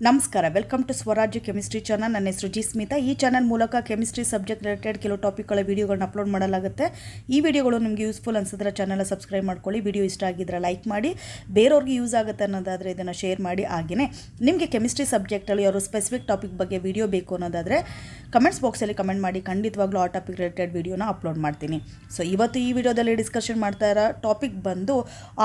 ನಮಸ್ಕಾರ, welcome to ಸ್ವರಾಜ್ಯ chemistry channel. ನನ್ನ ಹೆಸರು ಜಿ ಸ್ಮಿತಾ. ಈ ಚಾನಲ್ ಮೂಲಕ ಕೆಮಿಸ್ಟ್ರಿ ಸಬ್ಜೆಕ್ಟ್ ರಿಲೇಟೆಡ್ ಕೆಲವು ಟಾಪಿಕ್ಗಳ ವೀಡಿಯೋಗಳನ್ನ ಅಪ್ಲೋಡ್ ಮಾಡಲಾಗುತ್ತೆ. ಈ ವಿಡಿಯೋಗಳು ನಿಮಗೆ ಯೂಸ್ಫುಲ್ ಅನಿಸಿದ್ರೆ ಚಾನಲ್ ಸಬ್ಸ್ಕ್ರೈಬ್ ಮಾಡ್ಕೊಳ್ಳಿ. ವಿಡಿಯೋ ಇಷ್ಟ ಆಗಿದ್ರೆ ಲೈಕ್ ಮಾಡಿ, ಬೇರೆಯವ್ರಿಗೆ ಯೂಸ್ ಆಗುತ್ತೆ ಅನ್ನೋದಾದರೆ ಇದನ್ನು ಶೇರ್ ಮಾಡಿ. ಹಾಗೆಯೇ ನಿಮಗೆ ಕೆಮಿಸ್ಟ್ರಿ ಸಬ್ಜೆಕ್ಟಲ್ಲಿ ಯಾರು ಸ್ಪೆಸಿಫಿಕ್ ಟಾಪಿಕ್ ಬಗ್ಗೆ ವಿಡಿಯೋ ಬೇಕು ಅನ್ನೋದಾದರೆ ಕಮೆಂಟ್ಸ್ ಬಾಕ್ಸಲ್ಲಿ ಕಮೆಂಟ್ ಮಾಡಿ, ಖಂಡಿತವಾಗ್ಲೂ ಆ ಟಾಪಿಕ್ ರಿಲೇಟೆಡ್ ವಿಡಿಯೋನ ಅಪ್ಲೋಡ್ ಮಾಡ್ತೀನಿ. ಸೊ ಇವತ್ತು ಈ ವಿಡಿಯೋದಲ್ಲಿ ಡಿಸ್ಕಷನ್ ಮಾಡ್ತಾ ಇರೋ ಟಾಪಿಕ್ ಬಂದು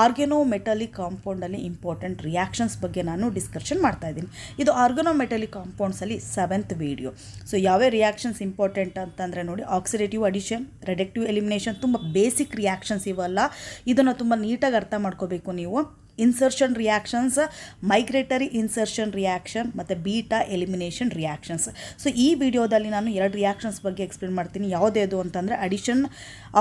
ಆರ್ಗ್ಯಾನೋಮೆಟಾಲಿಕ್ ಕಾಂಪೌಂಡಲ್ಲಿ ಇಂಪಾರ್ಟೆಂಟ್ ರಿಯಾಕ್ಷನ್ಸ್ ಬಗ್ಗೆ ನಾನು ಡಿಸ್ಕಷನ್ ಮಾಡ್ತಾ ಇದ್ದೀನಿ. ಇದು ಆರ್ಗನೋಮೆಟಾಲಿಕ್ ಕಾಂಪೌಂಡ್ಸಲ್ಲಿ 7th ವಿಡಿಯೋ. ಸೊ ಯಾವ್ಯಾವ ರಿಯಾಕ್ಷನ್ಸ್ ಇಂಪಾರ್ಟೆಂಟ್ ಅಂತಂದರೆ ನೋಡಿ, ಆಕ್ಸಿಡೇಟಿವ್ ಅಡಿಷನ್, ರೆಡಕ್ಟಿವ್ ಎಲಿಮಿನೇಷನ್, ತುಂಬ ಬೇಸಿಕ್ ರಿಯಾಕ್ಷನ್ಸ್ ಇವೆಲ್ಲ. ಇದನ್ನು ತುಂಬ ನೀಟಾಗಿ ಅರ್ಥ ಮಾಡ್ಕೋಬೇಕು ನೀವು. Insertion reactions, migratory insertion reaction ಮತ್ತು ಬೀಟಾ ಎಲಿಮಿನೇಷನ್ ರಿಯಾಕ್ಷನ್ಸ್. ಸೊ ಈ ವಿಡಿಯೋದಲ್ಲಿ ನಾನು 2 ರಿಯಾಕ್ಷನ್ಸ್ ಬಗ್ಗೆ ಎಕ್ಸ್ಪ್ಲೇನ್ ಮಾಡ್ತೀನಿ. ಯಾವುದೇದು ಅಂತಂದರೆ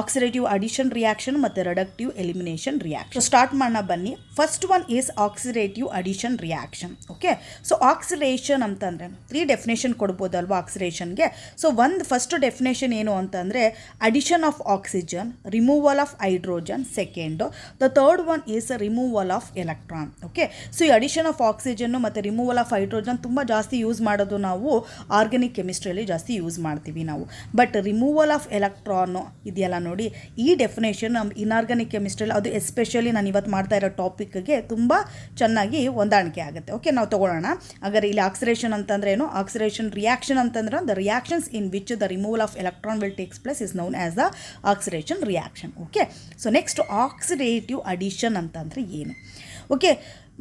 ಆಕ್ಸಿಡೇಟಿವ್ ಅಡಿಷನ್ ರಿಯಾಕ್ಷನ್ ಮತ್ತು ರೆಡಕ್ಟಿವ್ ಎಲಿಮಿನೇಷನ್ ರಿಯಾಕ್ಷನ್. ಸ್ಟಾರ್ಟ್ ಮಾಡೋಣ ಬನ್ನಿ. First one is oxidative addition reaction. Okay, so oxidation ಅಂತಂದರೆ 3 ಡೆಫಿನೇಷನ್ ಕೊಡ್ಬೋದಲ್ವಾ ಆಕ್ಸಿಡೇಷನ್ಗೆ. ಸೊ ಫಸ್ಟ್ ಡೆಫಿನೇಷನ್ ಏನು ಅಂತಂದರೆ addition of oxygen, removal of hydrogen. Second, the third one is removal of electron. Okay, so ಈ addition of ಆಕ್ಸಿಜನ್ನು ಮತ್ತು removal of hydrogen ತುಂಬ ಜಾಸ್ತಿ use ಮಾಡೋದು ನಾವು organic ಕೆಮಿಸ್ಟ್ರಿಯಲ್ಲಿ ಜಾಸ್ತಿ ಯೂಸ್ ಮಾಡ್ತೀವಿ ನಾವು. ಬಟ್ ರಿಮೂವಲ್ ಆಫ್ ಎಲೆಕ್ಟ್ರಾನು ಇದೆಯಲ್ಲ ನೋಡಿ, ಈ ಡೆಫಿನೇಷನ್ ನಮ್ಮ ಇನ್ಆರ್ಗ್ಯಾನಿಕ್ ಕೆಮಿಸ್ಟ್ರಿಯಲ್ಲಿ ಅದು ಎಸ್ಪೆಷಲಿ ನಾನು ಇವತ್ತು ಮಾಡ್ತಾ ಇರೋ ಟಾಪಿಕ್ಗೆ ತುಂಬ ಚೆನ್ನಾಗಿ ಹೊಂದಾಣಿಕೆ ಆಗುತ್ತೆ. ಓಕೆ, ನಾವು ತೊಗೊಳ್ಳೋಣ. ಹಾಗಾದ್ರೆ ಇಲ್ಲಿ ಆಕ್ಸಿಡೇಷನ್ ಅಂತಂದ್ರೆ ಏನು? ಆಕ್ಸಿಡೇಷನ್ ರಿಯಾಕ್ಷನ್ ಅಂತಂದ್ರೆ the reactions in which the removal of electron will takes place is known as the oxidation reaction. Okay, so next oxidative addition ಅಂತಂದರೆ ಏನು? ಓಕೆ,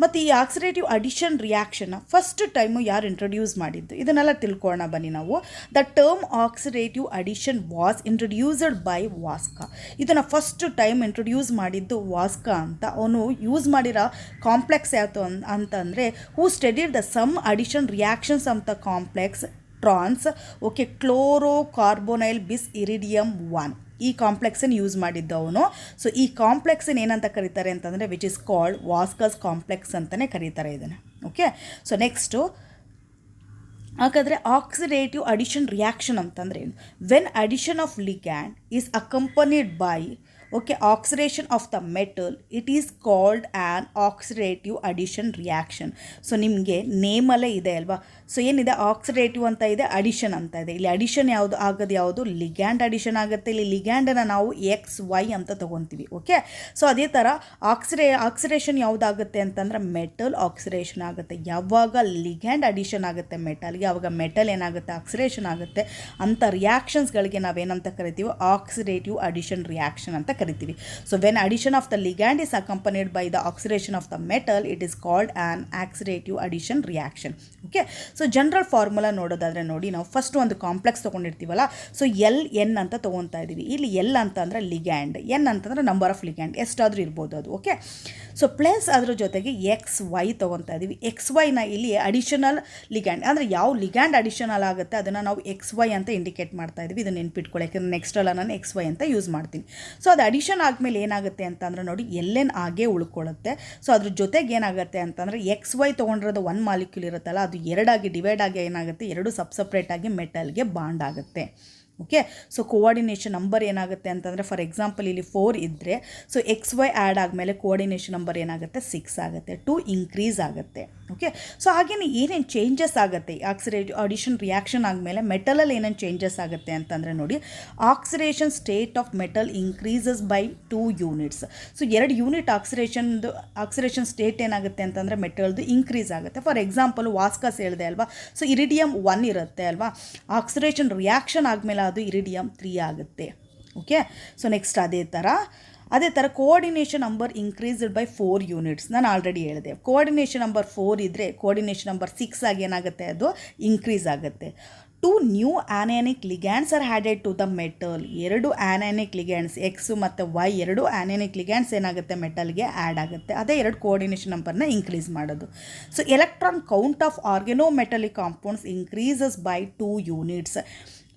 ಮತ್ತು ಈ ಆಕ್ಸಿಡೇಟಿವ್ ಅಡಿಷನ್ ರಿಯಾಕ್ಷನ್ನ ಫಸ್ಟ್ ಟೈಮು ಯಾರು ಇಂಟ್ರೊಡ್ಯೂಸ್ ಮಾಡಿದ್ದು ಇದನ್ನೆಲ್ಲ ತಿಳ್ಕೊಳ್ಳೋಣ ಬನ್ನಿ ನಾವು. The term oxidative addition was introduced by Vaska. ಇದನ್ನು ಫಸ್ಟ್ ಟೈಮ್ ಇಂಟ್ರೊಡ್ಯೂಸ್ ಮಾಡಿದ್ದು ವಾಸ್ಕಾ ಅಂತ. ಅವನು ಯೂಸ್ ಮಾಡಿರೋ ಕಾಂಪ್ಲೆಕ್ಸ್ ಯಾವುದು ಅಂತಂದರೆ who studied the some addition reactions of the complex trans. Okay, chloro carbonyl bis iridium 1 ಈ ಕಾಂಪ್ಲೆಕ್ಸನ್ನು ಯೂಸ್ ಮಾಡಿದ್ದವನು. ಸೊ ಈ ಕಾಂಪ್ಲೆಕ್ಸನ್ನು ಏನಂತ ಕರೀತಾರೆ ಅಂತಂದರೆ ವಿಚ್ ಇಸ್ ಕಾಲ್ಡ್ ವಾಸ್ಕಸ್ ಕಾಂಪ್ಲೆಕ್ಸ್ ಅಂತಲೇ ಕರೀತಾರೆ ಇದನ್ನು. ಓಕೆ, ಸೊ ನೆಕ್ಸ್ಟು ಹಾಗಾದರೆ ಆಕ್ಸಿಡೇಟಿವ್ ಅಡಿಷನ್ ರಿಯಾಕ್ಷನ್ ಅಂತಂದರೆ ಏನು? When addition of ligand is accompanied by oxidation of the metal, it is called an oxidative addition reaction. So ನಿಮಗೆ ನೇಮಲ್ಲೇ ಇದೆ ಅಲ್ವಾ. ಸೊ ಏನಿದೆ, ಆಕ್ಸಿಡೇಟಿವ್ ಅಂತ ಇದೆ, ಅಡಿಷನ್ ಅಂತ ಇದೆ. ಇಲ್ಲಿ ಅಡಿಷನ್ ಯಾವುದು ಆಗೋದು, ಯಾವುದು ಲಿಗ್ಯಾಂಡ್ ಅಡಿಷನ್ ಆಗುತ್ತೆ. ಇಲ್ಲಿ ಲಿಗ್ಯಾಂಡನ್ನು ನಾವು XY ಅಂತ ತೊಗೊತೀವಿ. ಓಕೆ, ಸೊ ಅದೇ ಥರ ಆಕ್ಸಿಡೇಷನ್ ಯಾವುದಾಗುತ್ತೆ ಅಂತಂದರೆ ಮೆಟಲ್ ಆಕ್ಸಿಡೇಷನ್ ಆಗುತ್ತೆ. ಯಾವಾಗ ಲಿಗ್ಯಾಂಡ್ ಅಡಿಷನ್ ಆಗುತ್ತೆ ಮೆಟಲ್ಗೆ, ಆವಾಗ ಮೆಟಲ್ ಏನಾಗುತ್ತೆ, ಆಕ್ಸಿಡೇಷನ್ ಆಗುತ್ತೆ. ಅಂಥ ರಿಯಾಕ್ಷನ್ಸ್ಗಳಿಗೆ ನಾವೇನಂತ ಕರಿತೀವಿ? ಆಕ್ಸಿಡೇಟಿವ್ ಅಡಿಷನ್ ರಿಯಾಕ್ಷನ್ ಅಂತ ಕರಿತೀವಿ. So when addition of the ligand is accompanied by the oxidation of the metal, it is called on oxidative addition reaction. Okay, so general formula ನೋಡೋದಾದರೆ ನೋಡಿ, ನಾವು ಫಸ್ಟ್ ಒಂದು ಕಾಂಪ್ಲೆಕ್ಸ್ ತೊಗೊಂಡಿರ್ತೀವಲ್ಲ, ಸೊ LN ಅಂತ ತೊಗೊತಾ ಇದ್ದೀವಿ. ಇಲ್ಲಿ L ಅಂತ ಅಂದರೆ ಲಿಗ್ಯಾಂಡ್, N ಅಂತಂದರೆ ನಂಬರ್ ಆಫ್ ಲಿಗ್ಯಾಂಡ್, ಎಷ್ಟಾದರೂ ಇರ್ಬೋದು ಅದು. ಓಕೆ, ಸೊ ಪ್ಲಸ್ ಅದ್ರ ಜೊತೆಗೆ XY ತೊಗೊತಾ ಇದ್ದೀವಿ. XYನ ಇಲ್ಲಿ ಅಡಿಷನಲ್ ಲಿಗ್ಯಾಂಡ್ ಅಂದರೆ ಯಾವ ಲಿಗ್ಯಾಂಡ್ ಅಡಿಷನಲ್ ಆಗುತ್ತೆ ಅದನ್ನು ನಾವು XY ಅಂತ ಇಂಡಿಕೇಟ್ ಮಾಡ್ತಾ ಇದ್ದೀವಿ. ಇದನ್ನು ನೆನ್ಪಿಟ್ಕೊಳ್ಳಿ, ಯಾಕಂದರೆ ನೆಕ್ಸ್ಟಲ್ಲ ನಾನು XY ಅಂತ ಯೂಸ್ ಮಾಡ್ತೀನಿ. ಸೊ ಅದು ಅಡಿಷನ್ ಆದಮೇಲೆ ಏನಾಗುತ್ತೆ ಅಂತಂದರೆ ನೋಡಿ, LN ಆಗೇ ಉಳ್ಕೊಳ್ಳುತ್ತೆ. ಸೊ ಅದ್ರ ಜೊತೆಗೆ ಏನಾಗುತ್ತೆ ಅಂತಂದರೆ XY ತೊಗೊಂಡಿರೋದು 1 ಮಾಲಿಕ್ಯೂಲ್ ಇರುತ್ತಲ್ಲ, ಅದು 2 ಆಗಿ ಡಿವೈಡ್ ಆಗಿ ಏನಾಗುತ್ತೆ, 2 ಸಪ್ರೇಟಾಗಿ ಮೆಟಲ್ಗೆ ಬಾಂಡ್ ಆಗುತ್ತೆ. ಓಕೆ, ಸೊ ಕೋಆರ್ಡಿನೇಷನ್ ನಂಬರ್ ಏನಾಗುತ್ತೆ ಅಂತಂದರೆ, ಫಾರ್ ಎಕ್ಸಾಂಪಲ್ ಇಲ್ಲಿ 4 ಇದ್ದರೆ, ಸೊ XY ಆ್ಯಡ್ ಆದಮೇಲೆ ಕೋಆರ್ಡಿನೇಷನ್ ನಂಬರ್ ಏನಾಗುತ್ತೆ, 6 ಆಗುತ್ತೆ, 2 ಇನ್ಕ್ರೀಸ್ ಆಗುತ್ತೆ. ಓಕೆ, ಸೊ ಹಾಗೇನೆ ಏನೇನು ಚೇಂಜಸ್ ಆಗುತ್ತೆ ಆಕ್ಸಿಡೇಟಿವ್ ಅಡಿಷನ್ ರಿಯಾಕ್ಷನ್ ಆದಮೇಲೆ ಮೆಟಲಲ್ಲಿ ಏನೇನು ಚೇಂಜಸ್ ಆಗುತ್ತೆ ಅಂತಂದರೆ ನೋಡಿ, oxidation state of metal increases by 2 units. So 2 unit oxidation state ಏನಾಗುತ್ತೆ ಅಂತಂದರೆ ಮೆಟಲ್ದು ಇನ್ಕ್ರೀಸ್ ಆಗುತ್ತೆ. ಫಾರ್ ಎಕ್ಸಾಂಪಲ್ ವಾಸ್ಕಸ್ ಹೇಳಿದೆ ಅಲ್ವಾ, ಸೊ ಇರಿಡಿಯಮ್ 1 ಇರುತ್ತೆ ಅಲ್ವಾ, ಆಕ್ಸಿಡೇಷನ್ ರಿಯಾಕ್ಷನ್ ಆದಮೇಲೆ ಅದು ಇರಿಡಿಯಮ್ 3 ಆಗುತ್ತೆ. ಓಕೆ, ಸೊ ನೆಕ್ಸ್ಟ್ ಅದೇ ಥರ coordination number increased by 4 units. ನಾನು ಆಲ್ರೆಡಿ ಹೇಳಿದೆ, ಕೋಆರ್ಡಿನೇಷನ್ ನಂಬರ್ 4 ಇದ್ದರೆ ಕೋಆರ್ಡಿನೇಷನ್ ನಂಬರ್ 6 ಆಗಿ ಏನಾಗುತ್ತೆ, ಅದು ಇನ್ಕ್ರೀಸ್ ಆಗುತ್ತೆ. 2 new anionic ligands are added to the metal. 2 anionic ligands X ಮತ್ತು Y, 2 ಆನಯಾನಿಕ್ ಲಿಗ್ಯಾಂಡ್ಸ್ ಏನಾಗುತ್ತೆ, ಮೆಟಲ್ಗೆ ಆ್ಯಡ್ ಆಗುತ್ತೆ. ಅದೇ 2 ಕೋಆರ್ಡಿನೇಷನ್ ನಂಬರ್ನ ಇನ್ಕ್ರೀಸ್ ಮಾಡೋದು. So electron count of organometallic compounds increases by 2 units.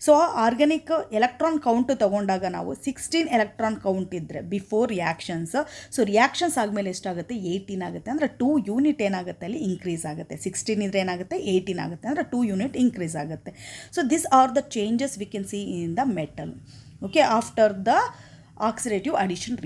So organic electron count ತೊಗೊಂಡಾಗ ನಾವು 16 ಎಲೆಕ್ಟ್ರಾನ್ ಕೌಂಟ್ ಇದ್ದರೆ ಬಿಫೋರ್ ರಿಯಾಕ್ಷನ್ಸ್, ಸೊ ರಿಯಾಕ್ಷನ್ಸ್ ಆದಮೇಲೆ ಎಷ್ಟಾಗುತ್ತೆ, 18 ಆಗುತ್ತೆ. ಅಂದರೆ 2 ಯೂನಿಟ್ ಏನಾಗುತ್ತೆ, ಅಲ್ಲಿ ಇನ್ಕ್ರೀಸ್ ಆಗುತ್ತೆ. 16 ಇದ್ದರೆ ಏನಾಗುತ್ತೆ, 18 ಆಗುತ್ತೆ, ಅಂದರೆ 2 ಯೂನಿಟ್ ಇನ್ಕ್ರೀಸ್ ಆಗುತ್ತೆ. So this are the changes we can see in the metal. Okay, after the oxidative addition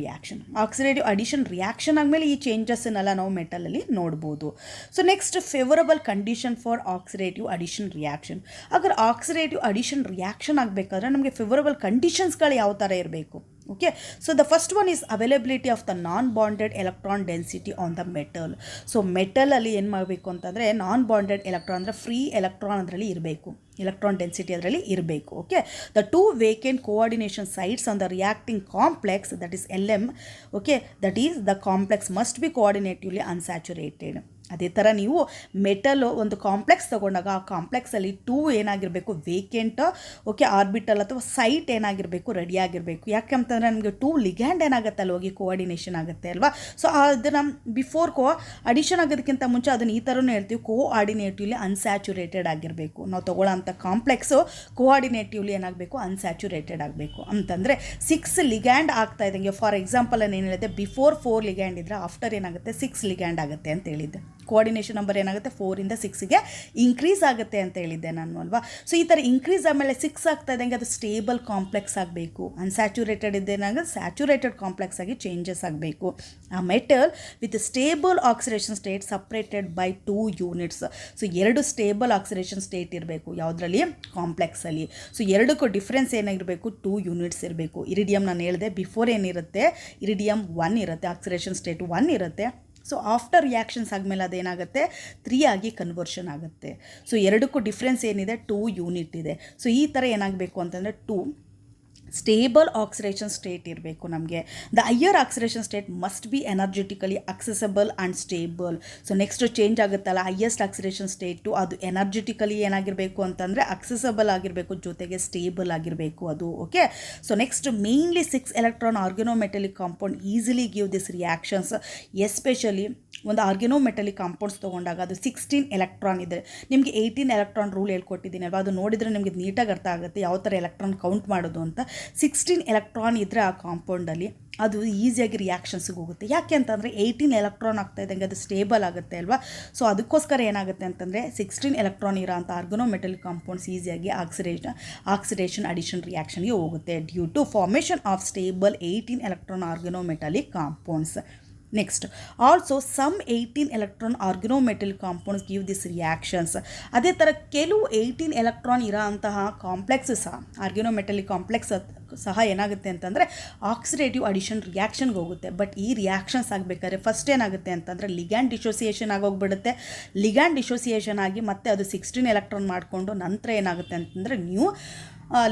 reaction ಆದಮೇಲೆ ಈ ಚೇಂಜಸ್ಸನ್ನೆಲ್ಲ ನಾವು ಮೆಟಲಲ್ಲಿ ನೋಡ್ಬೋದು. So next favourable condition for oxidative addition reaction. Agar oxidative addition reaction ಆಗಬೇಕಾದ್ರೆ ನಮಗೆ favourable ಕಂಡೀಷನ್ಸ್ಗಳು ಯಾವ ಥರ ಇರಬೇಕು. Okay, so the first one is availability of the non-bonded electron density on the metal. So metal ಅಲ್ಲಿ ಏನು ಮಾಡಬೇಕು ಅಂತಂದರೆ ನಾನ್ ಬಾಂಡೆಡ್ ಎಲೆಕ್ಟ್ರಾನ್ ಅಂದರೆ ಫ್ರೀ ಎಲೆಕ್ಟ್ರಾನ್ ಅದರಲ್ಲಿ ಇರಬೇಕು, electron density ಅದರಲ್ಲಿ ಇರಬೇಕು. Okay, the two vacant coordination sites on the reacting complex that is LM, okay, that is the complex must be coordinatively unsaturated. ಅದೇ ಥರ ನೀವು ಮೆಟಲು ಒಂದು ಕಾಂಪ್ಲೆಕ್ಸ್ ತೊಗೊಂಡಾಗ ಆ ಕಾಂಪ್ಲೆಕ್ಸಲ್ಲಿ ಟೂ ಏನಾಗಿರಬೇಕು ವೇಕೆಂಟ್, ಓಕೆ, ಆರ್ಬಿಟಲ್ ಅಥವಾ ಸೈಟ್ ಏನಾಗಿರಬೇಕು ರೆಡಿಯಾಗಿರಬೇಕು. ಯಾಕೆಂತಂದರೆ ನಮಗೆ ಟೂ ಲಿಗ್ಯಾಂಡ್ ಏನಾಗುತ್ತೆ ಅಲ್ಲಿ ಹೋಗಿ ಕೋಆರ್ಡಿನೇಷನ್ ಆಗುತ್ತೆ ಅಲ್ವಾ. ಸೊ ಅದನ್ನು ಬಿಫೋರ್ ಅಡಿಷನ್ ಆಗೋದಕ್ಕಿಂತ ಮುಂಚೆ ಅದನ್ನು ಈ ಥರನೂ ಹೇಳ್ತೀವಿ, ಕೋಆರ್ಡಿನೇಟಿವ್ಲಿ ಅನ್ಸ್ಯಾಚುರೇಟೆಡ್ ಆಗಿರಬೇಕು. ನಾವು ತೊಗೊಳ್ಳೋಂಥ ಕಾಂಪ್ಲೆಕ್ಸು ಕೋಆರ್ಡಿನೇಟಿವ್ಲಿ ಏನಾಗಬೇಕು, ಅನ್ಸ್ಯಾಚುರೇಟೆಡ್ ಆಗಬೇಕು. ಅಂತಂದರೆ 6 ಲಿಗ್ಯಾಂಡ್ ಆಗ್ತಾ ಇದ್ದಂಗೆ, ಫಾರ್ ಎಕ್ಸಾಂಪಲ್ ನಾನು ಏನು ಹೇಳಿದೆ, ಬಿಫೋರ್ 4 ಲಿಗ್ಯಾಂಡ್ ಇದ್ದರೆ ಆಫ್ಟರ್ ಏನಾಗುತ್ತೆ 6 ಲಿಗ್ಯಾಂಡ್ ಆಗುತ್ತೆ ಅಂತ ಹೇಳಿದ್ದೆ. ಕೋಆರ್ಡಿನೇಷನ್ ನಂಬರ್ ಏನಾಗುತ್ತೆ 4 ಇಂದ 6ಗೆ ಇನ್ಕ್ರೀಸ್ ಆಗುತ್ತೆ ಅಂತ ಹೇಳಿದ್ದೆ ನಾನು ಅಲ್ವಾ. ಸೊ ಈ ಥರ ಇನ್ಕ್ರೀಸ್ ಆದಮೇಲೆ 6 ಆಗ್ತಾ ಇದ್ದಂಗೆ ಅದು ಸ್ಟೇಬಲ್ ಕಾಂಪ್ಲೆಕ್ಸ್ ಆಗಬೇಕು. ಅನ್ಸ್ಯಾಚುರೇಟೆಡ್ ಇದ್ದೇನಾಗ ಸ್ಯಾಚುರೇಟೆಡ್ ಕಾಂಪ್ಲೆಕ್ಸ್ ಆಗಿ ಚೇಂಜಸ್ ಆಗಬೇಕು. ಆ metal with stable oxidation state separated by 2 units. So 2 stable oxidation state ಇರಬೇಕು ಯಾವುದರಲ್ಲಿ, ಕಾಂಪ್ಲೆಕ್ಸಲ್ಲಿ. ಸೊ ಎರಡಕ್ಕೂ ಡಿಫ್ರೆನ್ಸ್ ಏನಾಗಿರಬೇಕು, 2 ಯೂನಿಟ್ಸ್ ಇರಬೇಕು. ಇರಿಡಿಯಮ್ ನಾನು ಹೇಳಿದೆ ಬಿಫೋರ್ ಏನಿರುತ್ತೆ, ಇರಿಡಿಯಮ್ 1 ಇರುತ್ತೆ, ಆಕ್ಸಿಡೇಷನ್ ಸ್ಟೇಟ್ 1 ಇರುತ್ತೆ. ಸೊ ಆಫ್ಟರ್ ರಿಯಾಕ್ಷನ್ಸ್ ಆದಮೇಲೆ ಅದೇನಾಗುತ್ತೆ 3 ಆಗಿ ಕನ್ವರ್ಷನ್ ಆಗುತ್ತೆ. ಸೊ ಎರಡಕ್ಕೂ ಡಿಫ್ರೆನ್ಸ್ ಏನಿದೆ, 2 ಯೂನಿಟ್ ಇದೆ. ಸೊ ಈ ಥರ ಏನಾಗಬೇಕು ಅಂತಂದರೆ 2 ಸ್ಟೇಬಲ್ ಆಕ್ಸಿಡೇಷನ್ ಸ್ಟೇಟ್ ಇರಬೇಕು ನಮಗೆ. The higher oxidation state must be energetically accessible and stable. So next change ಆಗುತ್ತಲ್ಲ, ಹೈಯೆಸ್ಟ್ ಆಕ್ಸಿಡೇಷನ್ ಸ್ಟೇಟು ಅದು ಎನರ್ಜೆಟಿಕಲಿ ಏನಾಗಿರಬೇಕು ಅಂತಂದರೆ ಅಕ್ಸೆಸಬಲ್ ಆಗಿರಬೇಕು, ಜೊತೆಗೆ ಸ್ಟೇಬಲ್ ಆಗಿರಬೇಕು ಅದು. Okay, so next mainly 6 electron organometallic compound easily give this reactions. Especially ಒಂದು organometallic compounds ತೊಗೊಂಡಾಗ ಅದು 16 ಎಲೆಕ್ಟ್ರಾನ್ ಇದೆ. ನಿಮಗೆ 18 ಎಲೆಕ್ಟ್ರಾನ್ ರೂಲ್ ಹೇಳ್ಕೊಟ್ಟಿದ್ದೀನಿ ಅಲ್ವಾ, ಅದು ನೋಡಿದರೆ ನಿಮಗೆ ನೀಟಾಗಿ ಅರ್ಥ ಆಗುತ್ತೆ ಯಾವ ಥರ ಎಲೆಕ್ಟ್ರಾನ್ ಕೌಂಟ್ ಮಾಡೋದು ಅಂತ. 16 ಎಲೆಕ್ಟ್ರಾನ್ ಇದ್ದರೆ ಆ ಕಾಂಪೌಂಡಲ್ಲಿ ಅದು ಈಸಿಯಾಗಿ ರಿಯಾಕ್ಷನ್ಸಿಗೆ ಹೋಗುತ್ತೆ. ಯಾಕೆ ಅಂತಂದರೆ 18 ಎಲೆಕ್ಟ್ರಾನ್ ಆಗ್ತಾ ಇದ್ದಂಗೆ ಅದು ಸ್ಟೇಬಲ್ ಆಗುತ್ತೆ ಅಲ್ವಾ. ಸೊ ಅದಕ್ಕೋಸ್ಕರ ಏನಾಗುತ್ತೆ ಅಂತಂದರೆ 16 ಎಲೆಕ್ಟ್ರಾನ್ ಇರೋ ಅಂಥ ಆರ್ಗನೋಮೆಟಲಿಕ್ ಕಾಂಪೌಂಡ್ಸ್ ಈಸಿಯಾಗಿ ಆಕ್ಸಿಡೇಷನ್ ಅಡಿಷನ್ ರಿಯಾಕ್ಷನ್ಗೆ ಹೋಗುತ್ತೆ due to formation of stable 18 electron organometallic compounds. Next also some 18 electron organometallic compounds give this reactions. ಅದೇ ಥರ ಕೆಲವು 18 ಎಲೆಕ್ಟ್ರಾನ್ ಇರೋ ಅಂತಹ ಕಾಂಪ್ಲೆಕ್ಸ್ ಸಹ, ಆರ್ಗನೋಮೆಟಲಿಕ್ ಕಾಂಪ್ಲೆಕ್ಸ್ ಸಹ ಏನಾಗುತ್ತೆ ಅಂತಂದರೆ ಆಕ್ಸಿಡೇಟಿವ್ ಅಡಿಷನ್ ರಿಯಾಕ್ಷನ್ಗೆ ಹೋಗುತ್ತೆ. ಬಟ್ ಈ ರಿಯಾಕ್ಷನ್ಸ್ ಆಗಬೇಕಾದ್ರೆ ಫಸ್ಟ್ ಏನಾಗುತ್ತೆ ಅಂತಂದರೆ ಲಿಗ್ಯಾಂಡ್ ಡಿಸೋಸಿಯೇಷನ್ ಆಗೋಗ್ಬಿಡುತ್ತೆ. ಲಿಗ್ಯಾಂಡ್ ಡಿಸೋಸಿಯೇಷನ್ ಆಗಿ ಮತ್ತೆ ಅದು 16 ಎಲೆಕ್ಟ್ರಾನ್ ಮಾಡಿಕೊಂಡು ನಂತರ ಏನಾಗುತ್ತೆ ಅಂತಂದರೆ ನ್ಯೂ